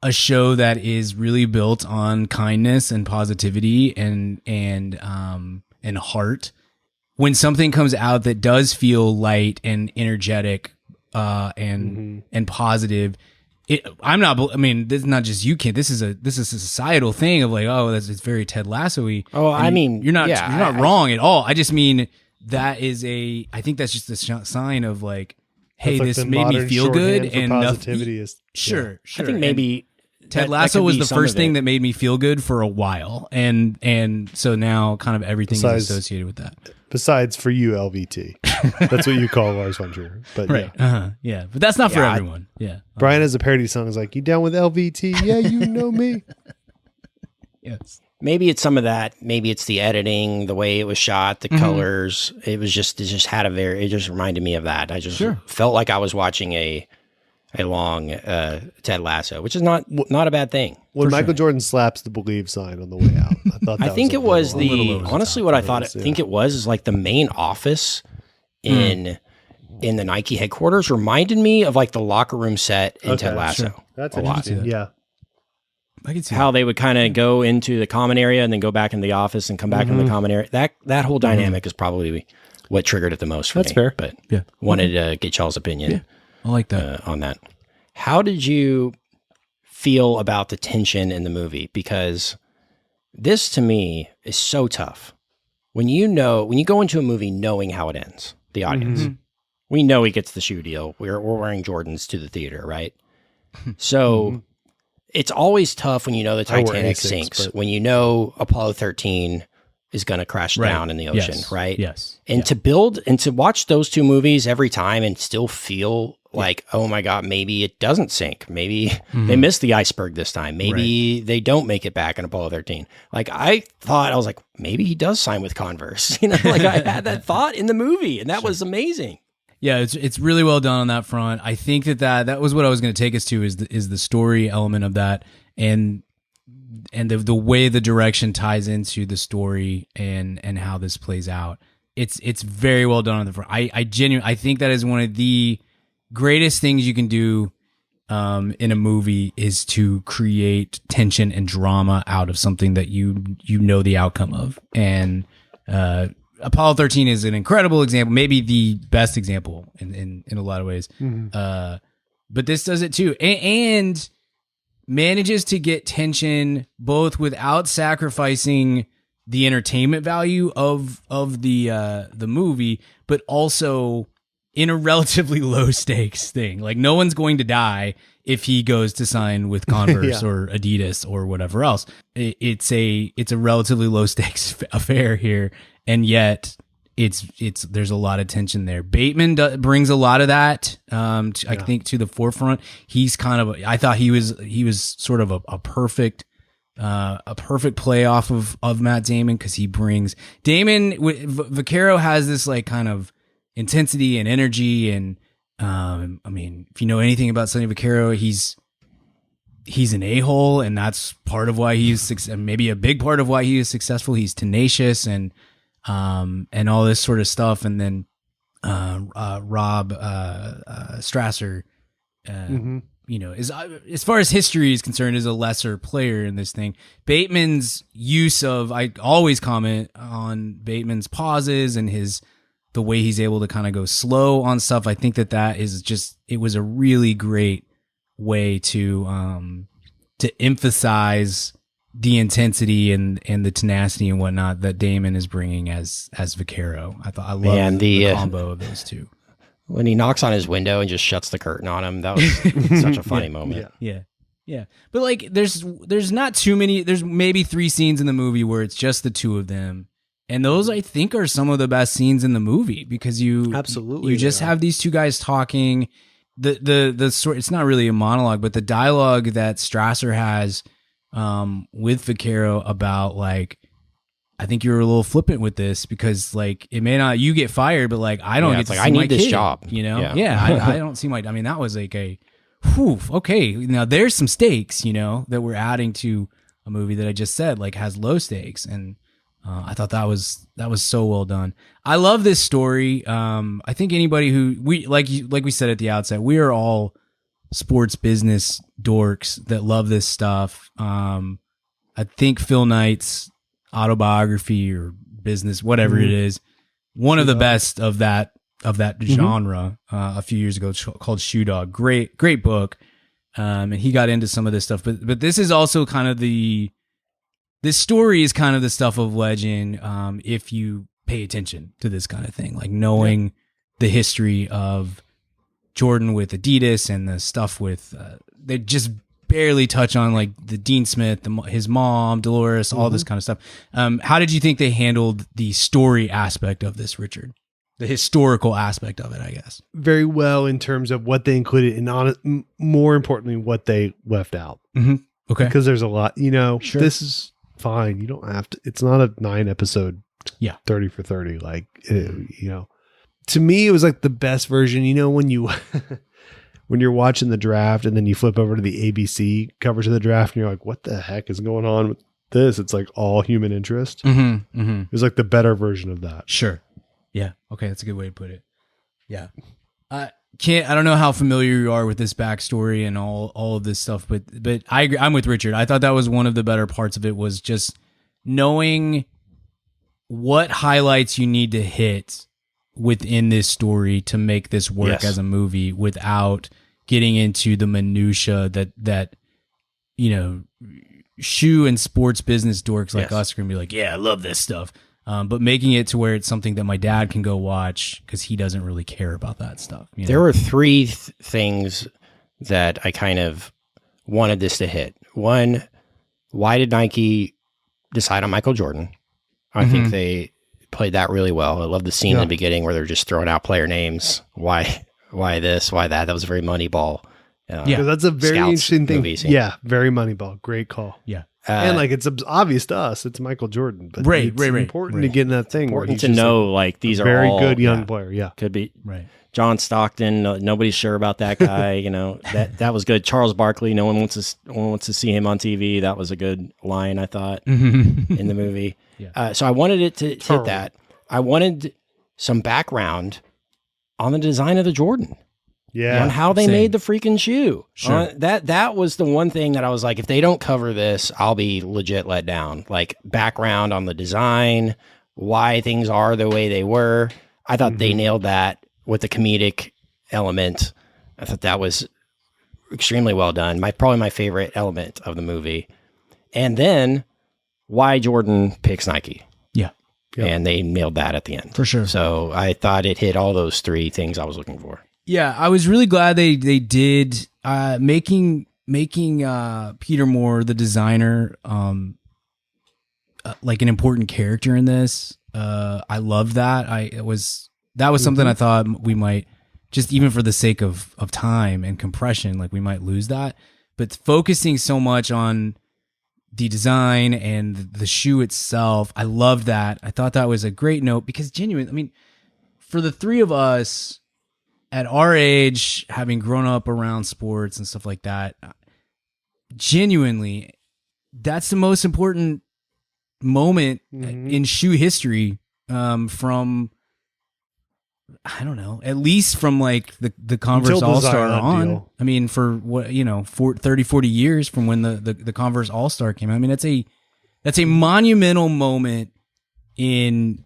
a show that is really built on kindness and positivity and heart. When something comes out that does feel light and energetic and positive, I'm not. I mean, this is not just you, kid. This is a societal thing of like, oh, it's very Ted Lasso-y. Oh, I mean, you're not wrong at all. I just mean that is I think that's just a sign of like, hey, like this made me feel good, and positivity is sure. I think maybe Ted Lasso was the first thing that made me feel good for a while, and so now kind of everything is associated with that. Besides for you, LVT, that's what you call Lars von Trier. But right, yeah, but that's not for everyone. Yeah, Brian has a parody song. Is like, you down with LVT? Yeah, you know me. Yes. Maybe it's some of that. Maybe it's the editing, the way it was shot, the colors. It just reminded me of that. I just felt like I was watching a long Ted Lasso, which is not a bad thing. When Michael Jordan slaps the Believe sign on the way out, I thought that think it was honestly what I think it was is like the main office in the Nike headquarters reminded me of like the locker room set in Ted Lasso. Sure. That's a lot. Yeah. I can see how they would kind of go into the common area and then go back into the office and come back into the common area. That whole dynamic is probably what triggered it the most for me. That's fair. But wanted to get y'all's opinion. Yeah. I like that on that. How did you feel about the tension in the movie? Because this to me is so tough. When you go into a movie knowing how it ends, the audience, we know he gets the shoe deal. We're wearing Jordans to the theater, right? So it's always tough when you know the Titanic sinks, when you know Apollo 13 is going to crash down in the ocean, right? Yes. And to watch those two movies every time and still feel like, oh my God, maybe it doesn't sink. Maybe they missed the iceberg this time. Maybe they don't make it back in Apollo 13. Like I was like, maybe he does sign with Converse. You know, like I had that thought in the movie and that was amazing. Yeah, it's really well done on that front. I think that was what I was going to take us to is the story element of that and the way the direction ties into the story and how this plays out. It's very well done on the front. I think that is one of the greatest things you can do in a movie is to create tension and drama out of something that you know the outcome of. And Apollo 13 is an incredible example, maybe the best example in a lot of ways. But this does it too, and manages to get tension both without sacrificing the entertainment value of the movie, but also in a relatively low stakes thing. Like no one's going to die if he goes to sign with Converse or Adidas or whatever else. It's a relatively low stakes affair here. And yet there's a lot of tension there. Bateman brings a lot of that, I think, to the forefront. He's I thought he was sort of a perfect play off of Matt Damon. Cause he brings Vaccaro has this like kind of intensity and energy. And, I mean, if you know anything about Sonny Vaccaro, he's an a-hole, and that's part of why maybe a big part of why he is successful. He's tenacious and all this sort of stuff. And then Rob Strasser, you know, is as far as history is concerned, is a lesser player in this thing. Bateman's use of, I always comment on Bateman's pauses and the way he's able to kind of go slow on stuff. I think that is just, it was a really great way to emphasize the intensity and the tenacity and whatnot that Damon is bringing as Vaccaro. I love the combo of those two. When he knocks on his window and just shuts the curtain on him, that was such a funny moment. Yeah. But like, there's not too many. There's maybe 3 scenes in the movie where it's just the two of them, and those I think are some of the best scenes in the movie because you just have these two guys talking, the story, it's not really a monologue, but the dialogue that Strasser has with Vaccaro about like, I think you're a little flippant with this because like it may not, you get fired, but like I don't get to see I need my this kid, job. you know? Yeah, I don't see my, I mean, that was like a, whew, okay, now there's some stakes, you know, that we're adding to a movie that I just said like has low stakes, and I thought that was so well done. I love this story. I think anybody who like we said at the outset, we are all sports business dorks that love this stuff. I think Phil Knight's autobiography or business, whatever it is, one of the best of that genre a few years ago, called Shoe Dog. Great book. And he got into some of this stuff, but this is also kind of this story is kind of the stuff of legend. If you pay attention to this kind of thing, like knowing the history of Jordan with Adidas and the stuff with, they just barely touch on like the Dean Smith, his mom, Dolores, all this kind of stuff. How did you think they handled the story aspect of this, Richard? The historical aspect of it, I guess. Very well in terms of what they included and more importantly, what they left out. Mm-hmm. Okay. Because there's a lot, you know, Sure. This is fine. You don't have to, it's not a 9 episode, 30 for 30. Like, you know, to me, it was like the best version, you know, when you, when you're watching the draft and then you flip over to the ABC coverage of the draft and you're like, what the heck is going on with this? It's like all human interest. Mm-hmm. Mm-hmm. It was like the better version of that. Sure. Yeah. Okay. That's a good way to put it. Yeah. I don't know how familiar you are with this backstory and all of this stuff, but I agree. I'm with Richard. I thought that was one of the better parts of it, was just knowing what highlights you need to hit within this story to make this work as a movie without getting into the minutia that, you know, shoe and sports business dorks like us are going to be like, yeah, I love this stuff. But making it to where it's something that my dad can go watch because he doesn't really care about that stuff. You know? There were three things that I kind of wanted this to hit. One, why did Nike decide on Michael Jordan? I think they played that really well. I love the scene in the beginning where they're just throwing out player names. Why this? Why that? That was very Moneyball. That's a very interesting thing. Movie scene. Yeah, very Moneyball. Great call. Yeah. And like it's obvious to us, it's Michael Jordan, but right, it's important to get in that thing. Important to know, like these are very all good young player. Yeah, could be right. John Stockton. Nobody's sure about that guy. You know, that was good. Charles Barkley. No one wants to see him on TV. That was a good line, I thought, in the movie. Yeah. So I wanted it to hit that. I wanted some background on the design of the Jordan. Yeah. On how they made the freaking shoe. Sure. That was the one thing that I was like, if they don't cover this, I'll be legit let down. Like background on the design, why things are the way they were. I thought they nailed that with the comedic element. I thought that was extremely well done. Probably my favorite element of the movie. And then why Jordan picks Nike. Yeah. And they nailed that at the end. For sure. So I thought it hit all those three things I was looking for. Yeah, I was really glad they did making Peter Moore, the designer, like an important character in this. I loved that. That was something I thought we might, just even for the sake of time and compression, like we might lose that. But focusing so much on the design and the shoe itself, I loved that. I thought that was a great note because genuine. I mean, for the three of us at our age, having grown up around sports and stuff like that, genuinely, that's the most important moment in shoe history from, I don't know, at least from like the Converse All-Star on. Deal. I mean, for what, 30, 40 years from when the Converse All-Star came out. I mean, that's a monumental moment in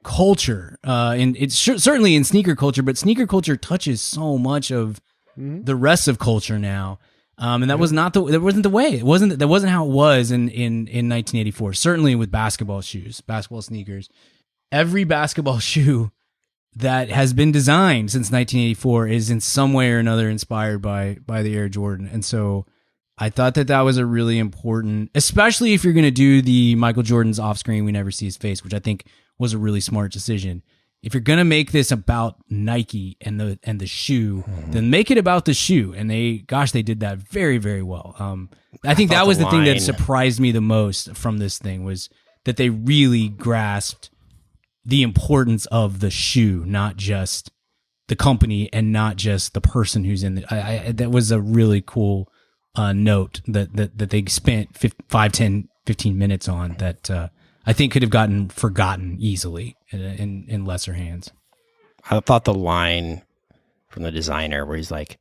culture, and it's certainly in sneaker culture, but sneaker culture touches so much of the rest of culture now, and that wasn't the way. That wasn't how it was in 1984. Certainly with basketball sneakers, every basketball shoe that has been designed since 1984 is in some way or another inspired by the Air Jordan, and so I thought that was a really important, especially if you're going to do the Michael Jordan's off screen, we never see his face, which I think was a really smart decision, if you're gonna make this about Nike and the shoe, then make it about the shoe. And they did that very, very well. I think that was the thing that surprised me the most from this thing, was that they really grasped the importance of the shoe, not just the company and not just the person who's in it. That was a really cool note that they spent 5, 10, 15 minutes on that I think could have gotten forgotten easily in lesser hands. I thought the line from the designer where he's like,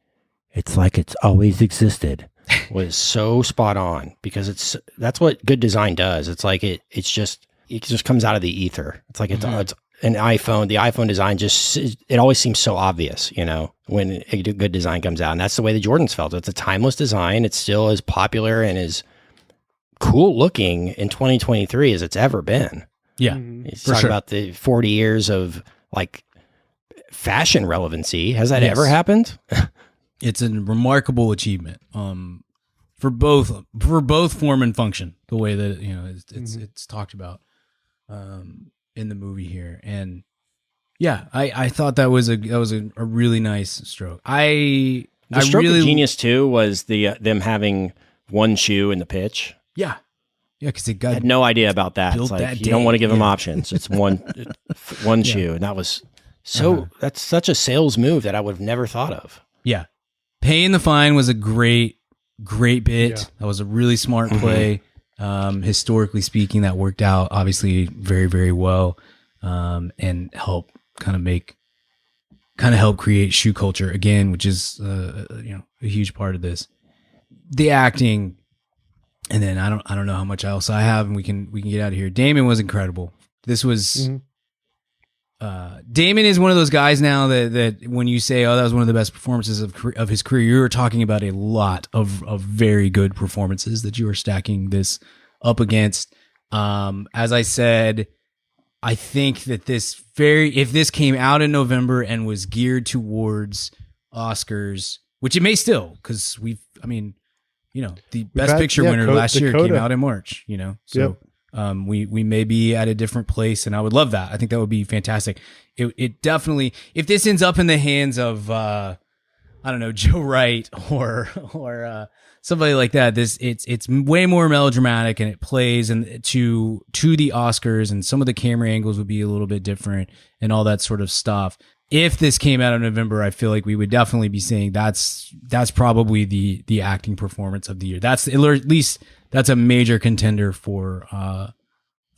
"It's like it's always existed," was so spot on, because that's what good design does. It's like it just comes out of the ether. It's like it's an iPhone. The iPhone design it always seems so obvious, when a good design comes out, and that's the way the Jordans felt. It's a timeless design. It's still as popular and as cool looking in 2023 as it's ever been. Yeah, He's talking about the 40 years of like fashion relevancy. Has that ever happened? It's a remarkable achievement for both form and function, the way that it's talked about in the movie here. And yeah, I thought that was a really nice stroke. The stroke of genius too was them having one shoe in the pitch. Yeah, because they had no idea about that. It's like you don't want to give them options. It's one shoe, and that was that's such a sales move that I would have never thought of. Yeah, paying the fine was a great bit. Yeah. That was a really smart play. Historically speaking, that worked out obviously very, very well, and help help create shoe culture again, which is a huge part of this. The acting. And then I don't know how much else I have, and we can get out of here. Damon was incredible. This was Damon is one of those guys now that when you say, "Oh, that was one of the best performances of his career," you're talking about a lot of very good performances that you are stacking this up against. As I said, I think that if this came out in November and was geared towards Oscars, which it may still, because the Best Picture winner last year came out in March, so we may be at a different place, and I would love that. I think that would be fantastic. It definitely, if this ends up in the hands of, I don't know, Joe Wright or somebody like that, it's way more melodramatic, and it plays and to the Oscars, and some of the camera angles would be a little bit different and all that sort of stuff. If this came out in November, I feel like we would definitely be saying that's probably the acting performance of the year. At least that's a major contender for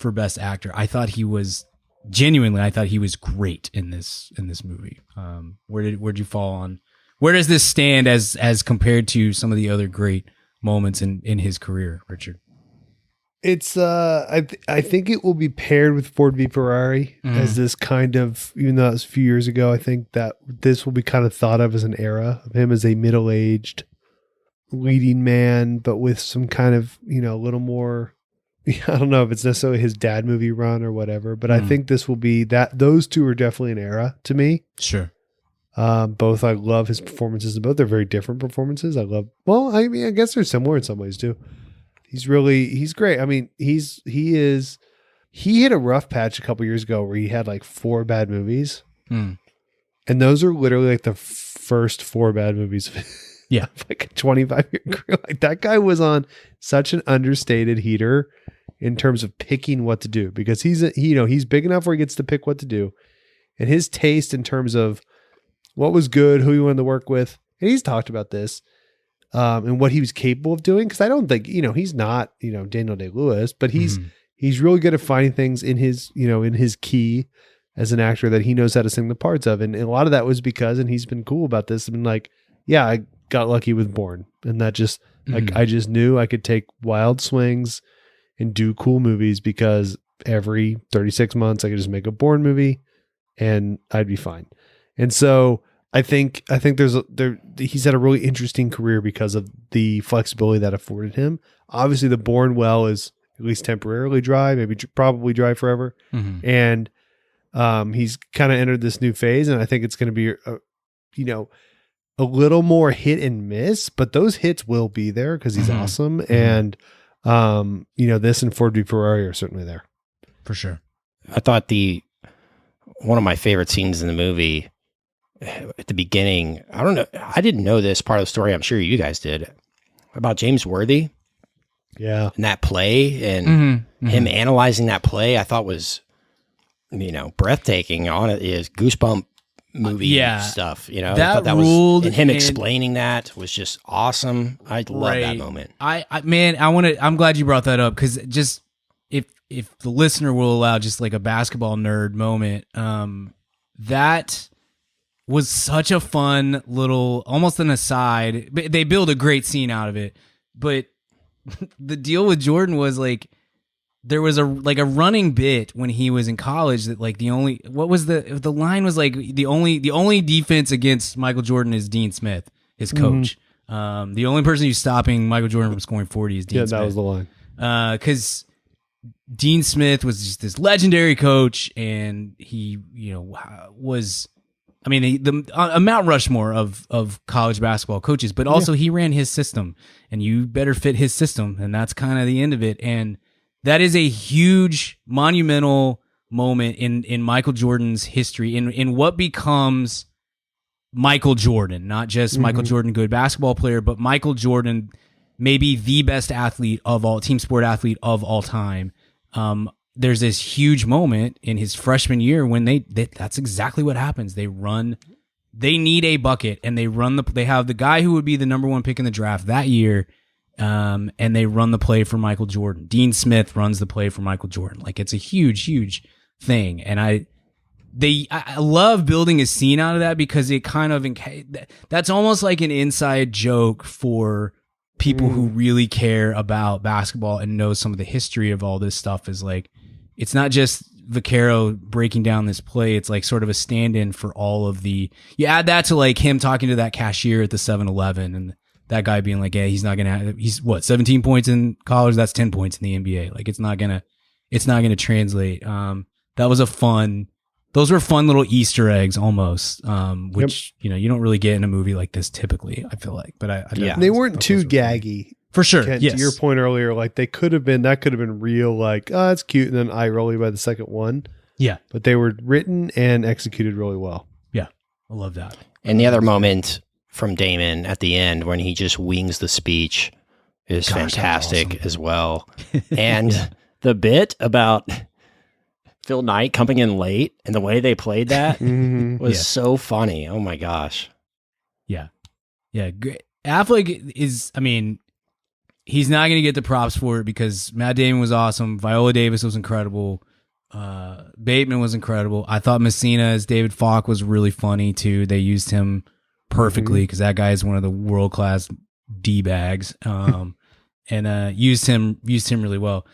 Best Actor. I thought he was great in this movie. Where'd you fall on? Where does this stand as compared to some of the other great moments in his career, Richard? It's I think it will be paired with Ford v Ferrari as this kind of, even though it was a few years ago, I think that this will be kind of thought of as an era of him as a middle-aged leading man, but with some kind of, a little more, I don't know if it's necessarily his dad movie run or whatever, but I think this will be that. Those two are definitely an era to me. Sure. Both, I love his performances, both are very different performances. I guess they're similar in some ways too. He's great. I mean, he hit a rough patch a couple years ago where he had like 4 bad movies. And those are literally like the first 4 bad movies. Yeah. Like a 25-year career. Like that guy was on such an understated heater in terms of picking what to do, because he's big enough where he gets to pick what to do. And his taste in terms of what was good, who he wanted to work with. And he's talked about this. And what he was capable of doing. Because I don't think, he's not, Daniel Day-Lewis, but he's really good at finding things in his key as an actor that he knows how to sing the parts of. And a lot of that was because, and he's been cool about this, I've been like, yeah, I got lucky with Bourne. And that just, like, I just knew I could take wild swings and do cool movies, because every 36 months I could just make a Bourne movie and I'd be fine. And so I think he's had a really interesting career because of the flexibility that afforded him. Obviously, the Bourne well is at least temporarily dry, probably dry forever. And he's kind of entered this new phase, and I think it's going to be a little more hit and miss, but those hits will be there because he's awesome. And this and Ford v Ferrari are certainly there for sure. I thought one of my favorite scenes in the movie at the beginning. I don't know. I didn't know this part of the story. I'm sure you guys did, about James Worthy. Yeah. And that play and him analyzing that play, I thought was, breathtaking. On it is goosebump movie stuff. I thought that ruled, was, and him explaining that was just awesome. I love that moment. I'm glad you brought that up, because just if the listener will allow just like a basketball nerd moment, that was such a fun little, almost an aside. They build a great scene out of it, but the deal with Jordan was like, there was a running bit when he was in college that like the line was like, the only defense against Michael Jordan is Dean Smith, his coach. The only person who's stopping Michael Jordan from scoring 40 is Dean Smith. Yeah, that was the line. Because Dean Smith was just this legendary coach, and he, was, a Mount Rushmore of college basketball coaches, but also he ran his system, and you better fit his system, and that's kind of the end of it. And that is a huge, monumental moment in Michael Jordan's history, in what becomes Michael Jordan, not just Michael Jordan, good basketball player, but Michael Jordan, maybe the best athlete of all, team sport athlete of all time. There's this huge moment in his freshman year when that's exactly what happens. They need a bucket, and they have the guy who would be the number one pick in the draft that year. And they run the play for Michael Jordan. Dean Smith runs the play for Michael Jordan. Like, it's a huge, huge thing. And I love building a scene out of that, because it kind of, that's almost like an inside joke for people who really care about basketball and know some of the history of all this stuff. Is like, it's not just Vaccaro breaking down this play. It's like sort of a stand-in for all of you add that to like him talking to that cashier at the 7-Eleven, and that guy being like, yeah, he's 17 points in college. That's 10 points in the NBA. Like, it's not going to translate. Those were fun little Easter eggs almost, which, you don't really get in a movie like this typically, I feel like, but they weren't too gaggy. For sure. Kent, yes. To your point earlier, like that could have been real, like, oh, it's cute, and then eye rolly by the second one. Yeah. But they were written and executed really well. Yeah. I love that. And the other moment from Damon at the end when he just wings the speech is fantastic awesome. As well. And the bit about Phil Knight coming in late and the way they played that was so funny. Oh my gosh. Yeah. Yeah. Great. Affleck is, he's not going to get the props for it, because Matt Damon was awesome. Viola Davis was incredible. Bateman was incredible. I thought Messina as David Falk was really funny too. They used him perfectly, because that guy is one of the world-class D-bags, and used him really well.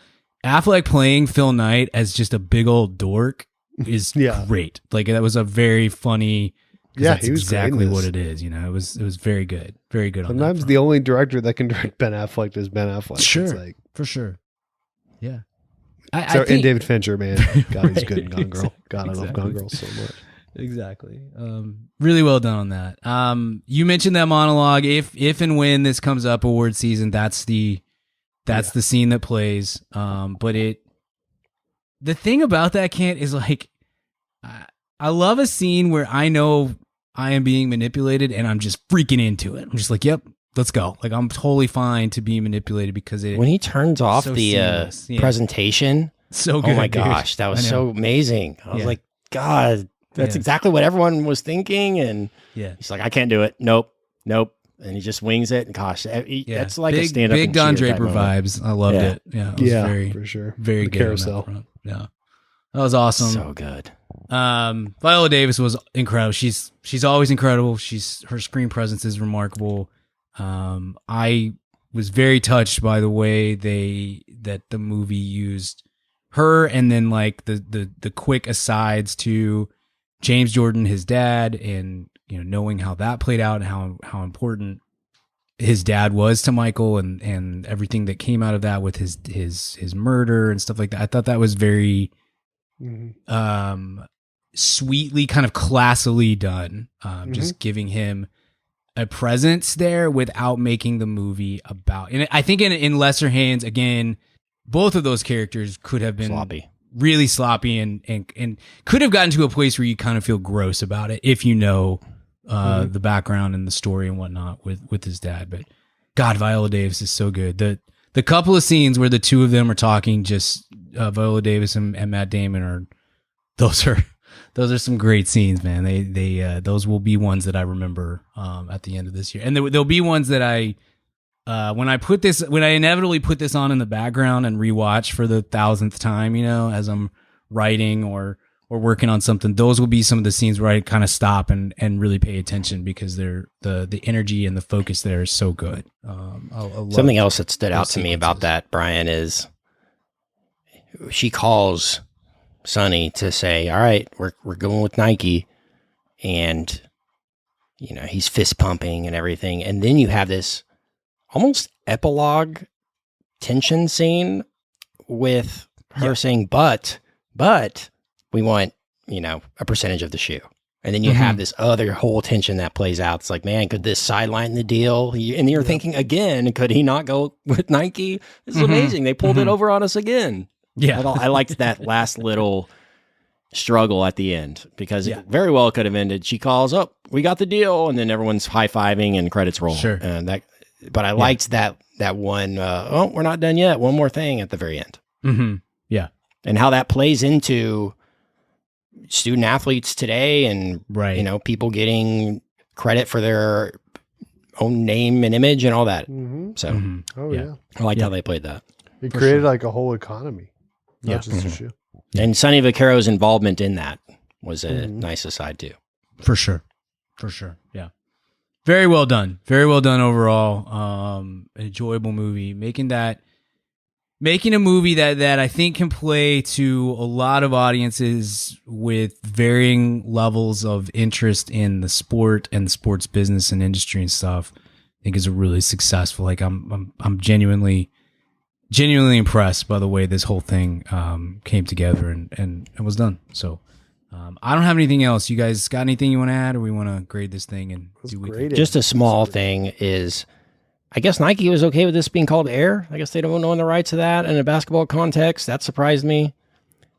Affleck playing Phil Knight as just a big old dork is great. Like, that was a very funny. That's he was exactly what it is. It was very good, very good. Sometimes the only director that can direct Ben Affleck is Ben Affleck. Sure, for sure. Yeah. And David Fincher, man, God, he's good in Gone Girl. God, I love Gone Girl so much. Exactly. Really well done on that. You mentioned that monologue. If and when this comes up award season, that's the scene that plays. But the thing about that, Kent, is like, I love a scene where I know I am being manipulated and I'm just freaking into it. I'm just like, yep, let's go. Like, I'm totally fine to be manipulated, because when he turns off the presentation, so good. Oh my gosh, that was so amazing. I was like, God, that's exactly what everyone was thinking. And he's like, I can't do it. Nope. And he just wings it. And gosh, that's like a stand-up. Big Don Draper vibes. I loved it. Yeah, it was very, for sure. Very good. Carousel. Yeah, that was awesome. So good. Viola Davis was incredible. She's always incredible. Her screen presence is remarkable. I was very touched by the way that the movie used her, and then like the quick asides to James Jordan, his dad, and knowing how that played out, and how important his dad was to Michael, and everything that came out of that with his murder and stuff like that. I thought that was very sweetly, kind of classily done. Just giving him a presence there without making the movie about. And I think in lesser hands, again, both of those characters could have been sloppy. really sloppy and could have gotten to a place where you kind of feel gross about it if you know the background and the story and whatnot with his dad. But God, Viola Davis is so good. The couple of scenes where the two of them are talking, just Viola Davis and Matt Damon those are some great scenes, man. They those will be ones that I remember at the end of this year, and there'll be ones that when I inevitably put this on in the background and rewatch for the 1,000th time, as I'm writing or working on something, those will be some of the scenes where I kind of stop and really pay attention because the energy and the focus there is so good. Something else that stood out to me about that, Brian, is she calls Sonny to say, all right, we're going with Nike, and he's fist pumping and everything, and then you have this almost epilogue tension scene with her saying, but we want a percentage of the shoe, and then you have this other whole tension that plays out. It's like, man, could this sideline the deal? And you're thinking again, could he not go with Nike? This is amazing. They pulled it over on us again. Yeah. I liked that last little struggle at the end because it very well could have ended. She calls up, we got the deal, and then everyone's high-fiving and credits roll. Sure. And but I liked that one, we're not done yet. One more thing at the very end. Mm-hmm. Yeah. And how that plays into student athletes today and, people getting credit for their own name and image and all that. Mm-hmm. So, Oh, yeah. I liked how they played that. It created like a whole economy. Not just a shoe. And Sonny Vaccaro's involvement in that was a nice aside too. For sure. Yeah. Very well done. Very well done overall. An enjoyable movie. Making a movie that I think can play to a lot of audiences with varying levels of interest in the sport and the sports business and industry and stuff. I think is a really successful. Like I'm genuinely impressed by the way this whole thing came together and was done. So I don't have anything else. You guys got anything you want to add, or we want to grade this thing and do we think? Just a small thing is, I guess Nike was okay with this being called Air. I guess they don't own the rights to that in a basketball context. That surprised me.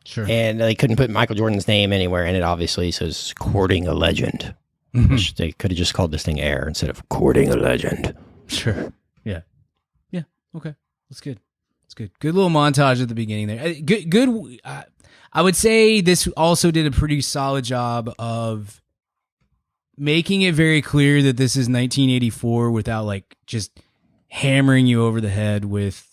Sure. And they couldn't put Michael Jordan's name anywhere in it. Obviously, says courting a legend. Which they could have just called this thing Air instead of courting a legend. Sure. Yeah. Okay. That's good. Good little montage at the beginning there. Good. I would say this also did a pretty solid job of making it very clear that this is 1984 without like just hammering you over the head with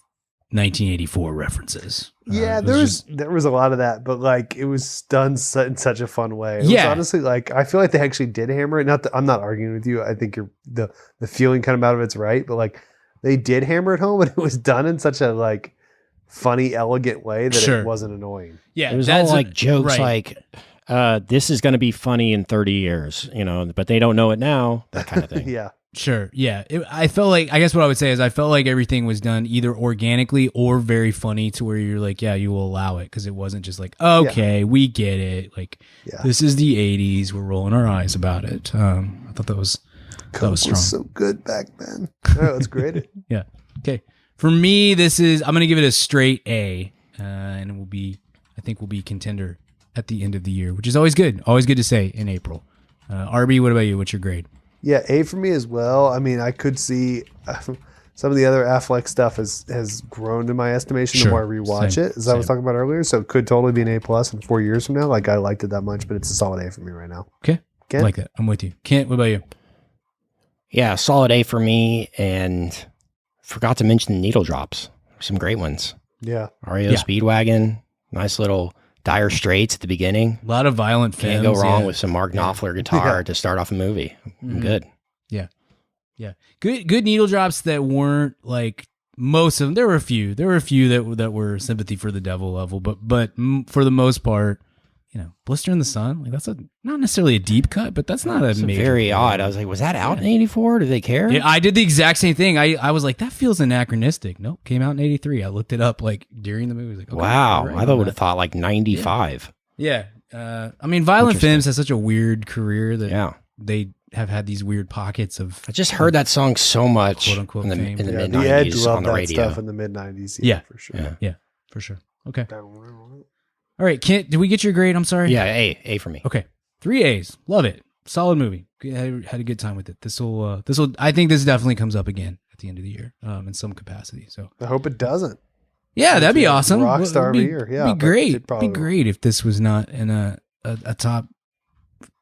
1984 references. Yeah, there was a lot of that, but like it was done in such a fun way. It was honestly, like I feel like they actually did hammer it. I'm not arguing with you. I think the feeling kind of out of it's right, but like they did hammer it home, and it was done in such a like funny, elegant way that it wasn't annoying. Yeah, it was all like jokes, like this is going to be funny in 30 years, but they don't know it now. That kind of thing. Yeah. Sure. Yeah. I felt like, I guess what I would say is I felt like everything was done either organically or very funny to where you're like, yeah, you will allow it. Because it wasn't just like, okay, we get it. Like, this is the 80s. We're rolling our eyes about it. I thought that was strong. Was so good back then. All right, let's grade it. Yeah. Okay. For me, I'm going to give it a straight A. And I think we'll be contender at the end of the year, which is always good. Always good to say in April. RB, what about you? What's your grade? Yeah, A for me as well. I mean, I could see some of the other Affleck stuff has grown in my estimation the more I rewatch it, as I was talking about earlier. So it could totally be an A+ in 4 years from now. Like, I liked it that much, but it's a solid A for me right now. Okay. Kent? I like that. I'm with you. Kent, what about you? Yeah, solid A for me, and forgot to mention the needle drops. Some great ones. Yeah. REO Speedwagon, nice little Dire Straits at the beginning. A lot of violent films. Can't go wrong with some Mark Knopfler guitar to start off a movie. Good. Yeah. Good needle drops that weren't like most of them. There were a few that were sympathy for the devil level, but for the most part, Blister in the Sun, like that's not necessarily a deep cut, but that's not a major very odd. I was like, was that out in 84? Do they care? Yeah, I did the exact same thing. I was like, that feels anachronistic. Nope, came out in 83. I looked it up like during the movie. I was like, okay, wow, right, I would have thought like 95. Yeah. I mean, Violent Femmes has such a weird career that they have had these weird pockets of. I just heard that song so much quote unquote in the fame. mid-90s The Edge loved on the that radio. stuff in the mid-90s. Yeah, for sure. Yeah, for sure. Okay. All right, Kent, did we get your grade? I'm sorry. Yeah, A for me. Okay, 3 A's. Love it. Solid movie. Had a good time with it. This will. I think this definitely comes up again at the end of the year, in some capacity. So I hope it doesn't. yeah, that'd be awesome. Rock star of the year. Yeah, be great. It'd be great if this was not in a top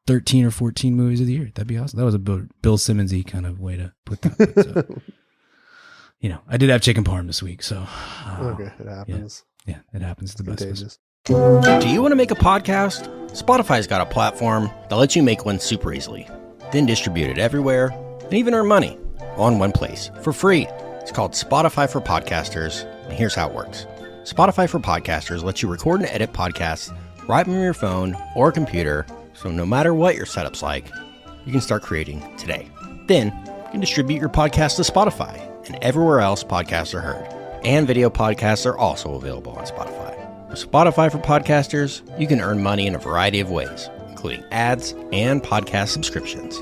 13 or 14 movies of the year. That'd be awesome. That was a Bill Simmons-y kind of way to put that. But, so, I did have chicken parm this week, so okay, it happens. Yeah, it happens. It's the best. Contagious. Do you want to make a podcast? Spotify's got a platform that lets you make one super easily, then distribute it everywhere, and even earn money all in one place for free. It's called Spotify for Podcasters, and here's how it works. Spotify for Podcasters lets you record and edit podcasts right from your phone or computer, so no matter what your setup's like, you can start creating today. Then, you can distribute your podcast to Spotify and everywhere else podcasts are heard. And video podcasts are also available on Spotify. With Spotify for Podcasters, you can earn money in a variety of ways, including ads and podcast subscriptions.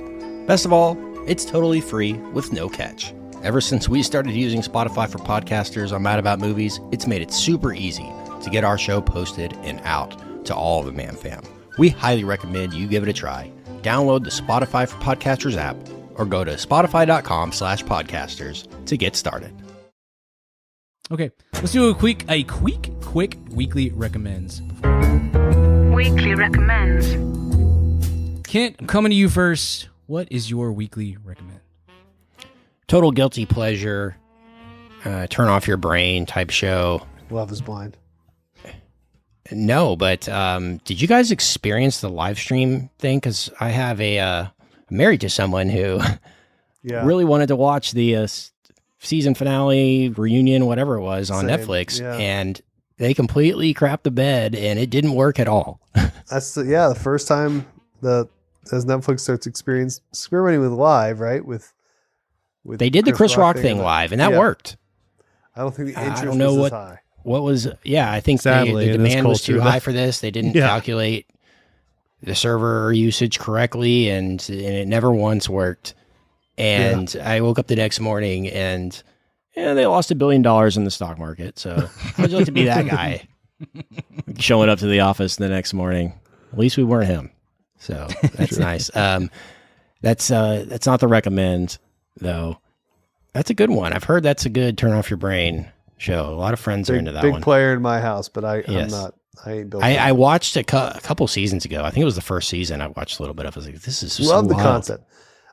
Best of all, it's totally free with no catch. Ever since we started using Spotify for Podcasters on Mad About Movies, it's made it super easy to get our show posted and out to all of the Man Fam. We highly recommend you give it a try. Download the Spotify for Podcasters app or go to spotify.com/podcasters to get started. Okay, let's do a quick weekly recommends. Weekly recommends. Kent, I'm coming to you first. What is your weekly recommend? Total guilty pleasure, turn off your brain type show. Love is Blind. No, but did you guys experience the live stream thing? Because I have I'm married to someone who really wanted to watch the season finale, reunion, whatever it was on Netflix, and they completely crapped the bed, and it didn't work at all. That's the first time as Netflix starts experimenting with live, right? With they did the Chris Rock thing live, and that worked. I don't think the interest I don't know was as high. What was, I think Sadly, the demand was too high for this. They didn't calculate the server usage correctly, and it never once worked. And I woke up the next morning, and they lost $1 billion in the stock market. So how'd you like to be that guy? Showing up to the office the next morning. At least we weren't him. So that's nice. That's not the recommend, though. That's a good one. I've heard that's a good turn off your brain show. A lot of friends are into that one. Big player in my house, but I'm not. I ain't built. I watched a couple seasons ago. I think it was the first season. I watched a little bit of it. I was like, this is so love the wild. concept.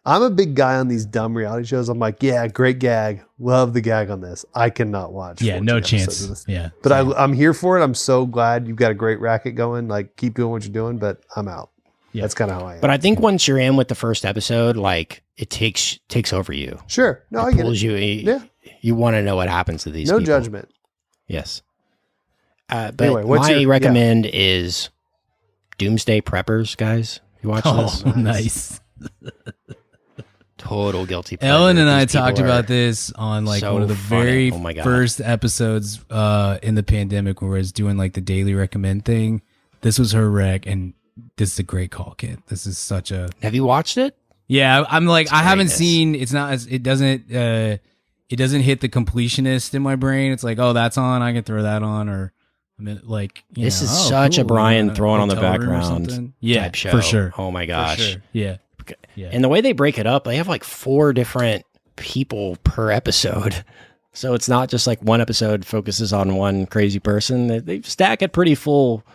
I'm a big guy on these dumb reality shows. I'm like, yeah, great gag. Love the gag on this. I cannot watch. Yeah, no 14 episodes chance. of this. Yeah. But I'm here for it. I'm so glad you've got a great racket going. Like, keep doing what you're doing, but I'm out. Yeah. That's kind of how I am. But I think once you're in with the first episode, like it takes over you. Sure. No, I get it. You want to know what happens to these people. No judgment. Yes. But anyway, my recommend is Doomsday Preppers, guys. You watch this? Oh, nice. Total guilty pleasure. Ellen and I talked about this on like so one of the funny. very first episodes in the pandemic where I was doing like the daily recommend thing. This was her rec, and this is a great call, kid. This is such a... Have you watched it? Yeah, I'm like, I haven't seen, it's not as, it doesn't hit the completionist in my brain. It's like, oh, that's on, I can throw that on, or I mean, like, this is such a Brian throwing on the background type show. For sure. Oh my gosh. For sure. Yeah. And the way they break it up, they have like 4 different people per episode. So it's not just like one episode focuses on one crazy person. They stack it pretty full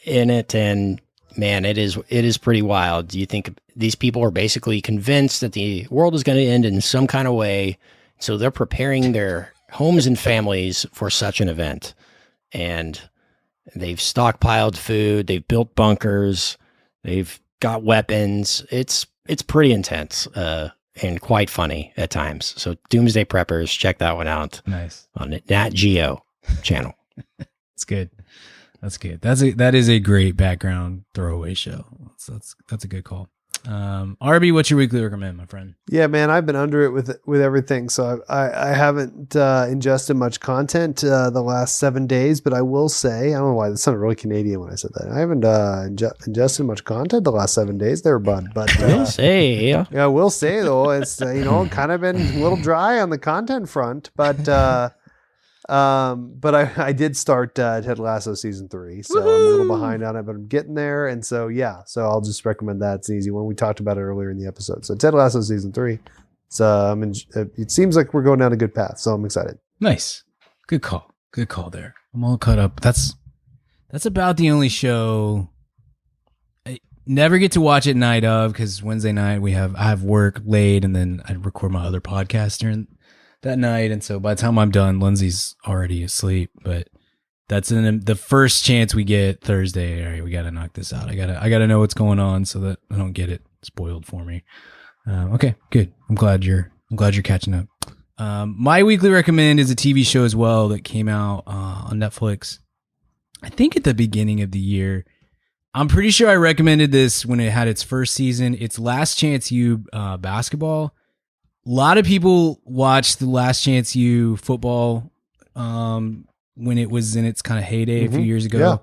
in it, and man, it is pretty wild. Do you think these people are basically convinced that the world is going to end in some kind of way, so they're preparing their homes and families for such an event, and they've stockpiled food, they've built bunkers, they've got weapons. It's pretty intense and quite funny at times. So Doomsday Preppers, check that one out. Nice. On the Nat Geo channel. It's good. That's good. That is a great background throwaway show. That's a good call. RB, what's your weekly recommend, my friend? Yeah, man, I've been under it with everything, so I haven't ingested much content the last 7 days. But I will say, I don't know why that sounded really Canadian when I said that. I haven't ingested much content the last 7 days, there, bud. But we'll say, yeah, we'll say though, it's kind of been a little dry on the content front, but. But I did start Ted Lasso season 3, so I'm a little behind on it, but I'm getting there. And so, yeah, so I'll just recommend that. It's an easy one. We talked about it earlier in the episode. So Ted Lasso season 3. So it seems like we're going down a good path. So I'm excited. Nice. Good call. Good call there. I'm all caught up. That's about the only show I never get to watch at night of, because Wednesday night I have work late, and then I record my other podcast during that night, and so by the time I'm done, Lindsay's already asleep. But that's in the first chance we get Thursday. All right, we got to knock this out. I gotta know what's going on so that I don't get it spoiled for me. Okay, good. I'm glad you're catching up. My weekly recommend is a TV show as well that came out on Netflix, I think at the beginning of the year. I'm pretty sure I recommended this when it had its first season. It's Last Chance U basketball. A lot of people watched the Last Chance U football when it was in its kind of heyday a few years ago. Yeah.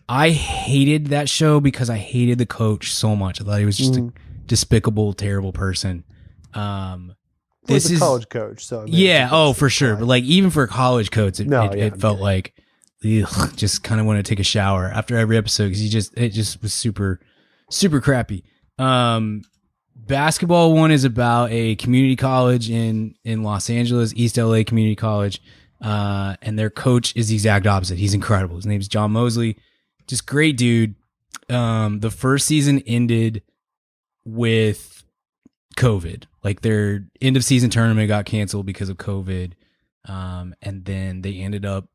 I hated that show because I hated the coach so much. I thought he was just a despicable, terrible person. This is a college coach, so for sure. But like even for a college coach, it felt like just kind of want to take a shower after every episode because it just was super, super crappy. Basketball one is about a community college in Los Angeles, East LA Community College, and their coach is the exact opposite. He's incredible. His name's John Mosley, just great dude. The first season ended with COVID, like their end of season tournament got canceled because of COVID, and then they ended up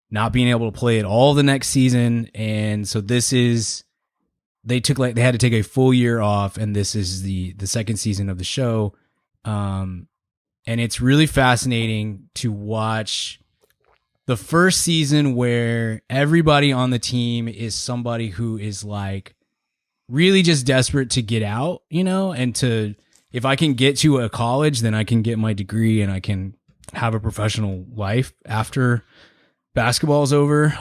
not being able to play at all the next season, and so they had to take a full year off, and this is the second season of the show. And it's really fascinating to watch the first season where everybody on the team is somebody who is like really just desperate to get out, and if I can get to a college, then I can get my degree and I can have a professional life after basketball's over.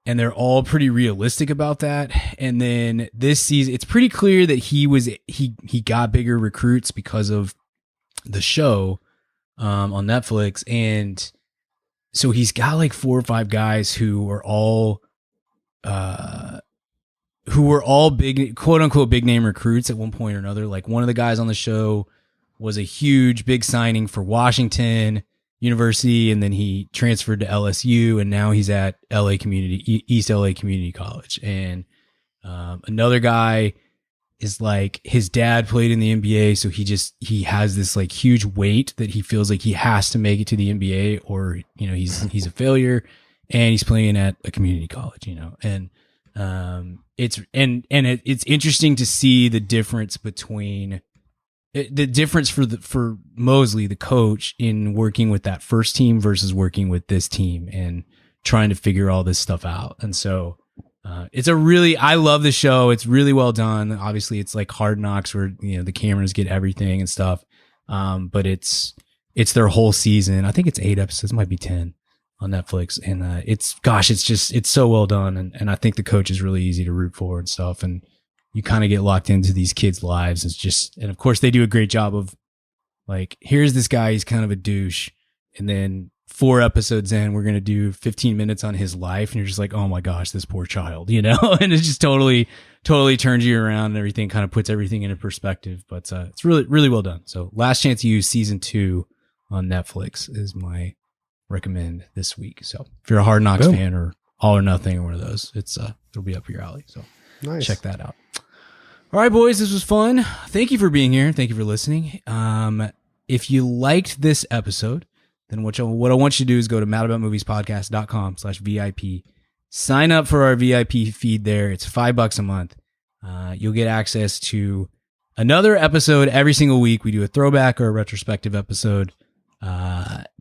And they're all pretty realistic about that. And then this season, it's pretty clear that he got bigger recruits because of the show on Netflix. And so he's got like 4 or 5 guys who were all big, quote unquote, big name recruits at one point or another. Like one of the guys on the show was a huge, big signing for Washington University, and then he transferred to LSU, and now he's at East LA Community College. And another guy is like, his dad played in the NBA, so he has this like huge weight that he feels like he has to make it to the NBA, or he's a failure, and he's playing at a community college, and it's interesting to see the difference between for Mosley, the coach, in working with that first team versus working with this team and trying to figure all this stuff out. And so I love the show. It's really well done. Obviously it's like Hard Knocks where, the cameras get everything and stuff. But it's their whole season. I think it's 8 episodes, might be 10 on Netflix. And it's so well done. And I think the coach is really easy to root for and stuff. And you kind of get locked into these kids' lives. And of course they do a great job of like, here's this guy, he's kind of a douche. And then 4 episodes in, we're going to do 15 minutes on his life. And you're just like, oh my gosh, this poor child, and it just totally turns you around and everything, kind of puts everything into perspective. But it's really, really well done. So Last Chance U season 2 on Netflix is my recommend this week. So if you're a Hard Knocks fan or All or Nothing or one of those, it'll be up your alley. So nice. Check that out. All right, boys, this was fun. Thank you for being here. Thank you for listening. If you liked this episode, then what I want you to do is go to madaboutmoviespodcast.com/VIP. Sign up for our VIP feed there. It's $5 a month. You'll get access to another episode every single week. We do a throwback or a retrospective episode.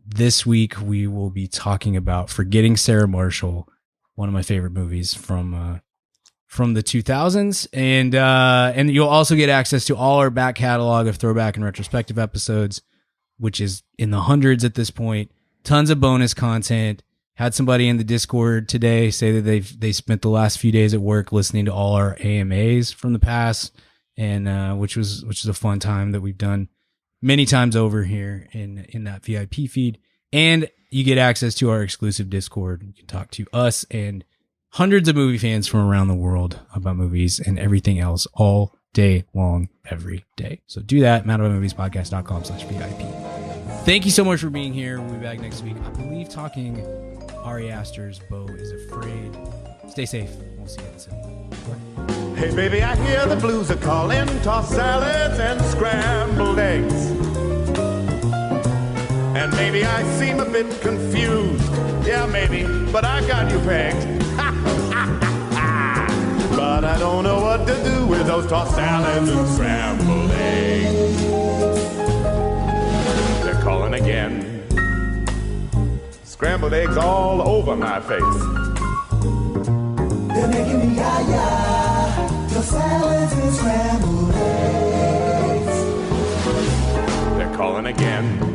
This week, we will be talking about Forgetting Sarah Marshall, one of my favorite movies from the 2000s. And you'll also get access to all our back catalog of throwback and retrospective episodes, which is in the hundreds at this point. Tons of bonus content. Had somebody in the Discord today say that they spent the last few days at work listening to all our AMAs from the past, and which is a fun time that we've done many times over here in that VIP feed. And you get access to our exclusive Discord. You can talk to us and hundreds of movie fans from around the world about movies and everything else all day long, every day. So do that, madaboutmoviespodcast.com/VIP. Thank you so much for being here. We'll be back next week. I believe talking Ari Aster's Beau is Afraid. Stay safe. We'll see you soon. Hey baby, I hear the blues are calling, tossed salads and scrambled eggs. And maybe I seem a bit confused. Yeah, maybe, but I got you pegged. But I don't know what to do with those tossed salads and scrambled eggs. They're calling again. Scrambled eggs all over my face. They're making me yah-yah. Your salads and scrambled eggs. They're calling again.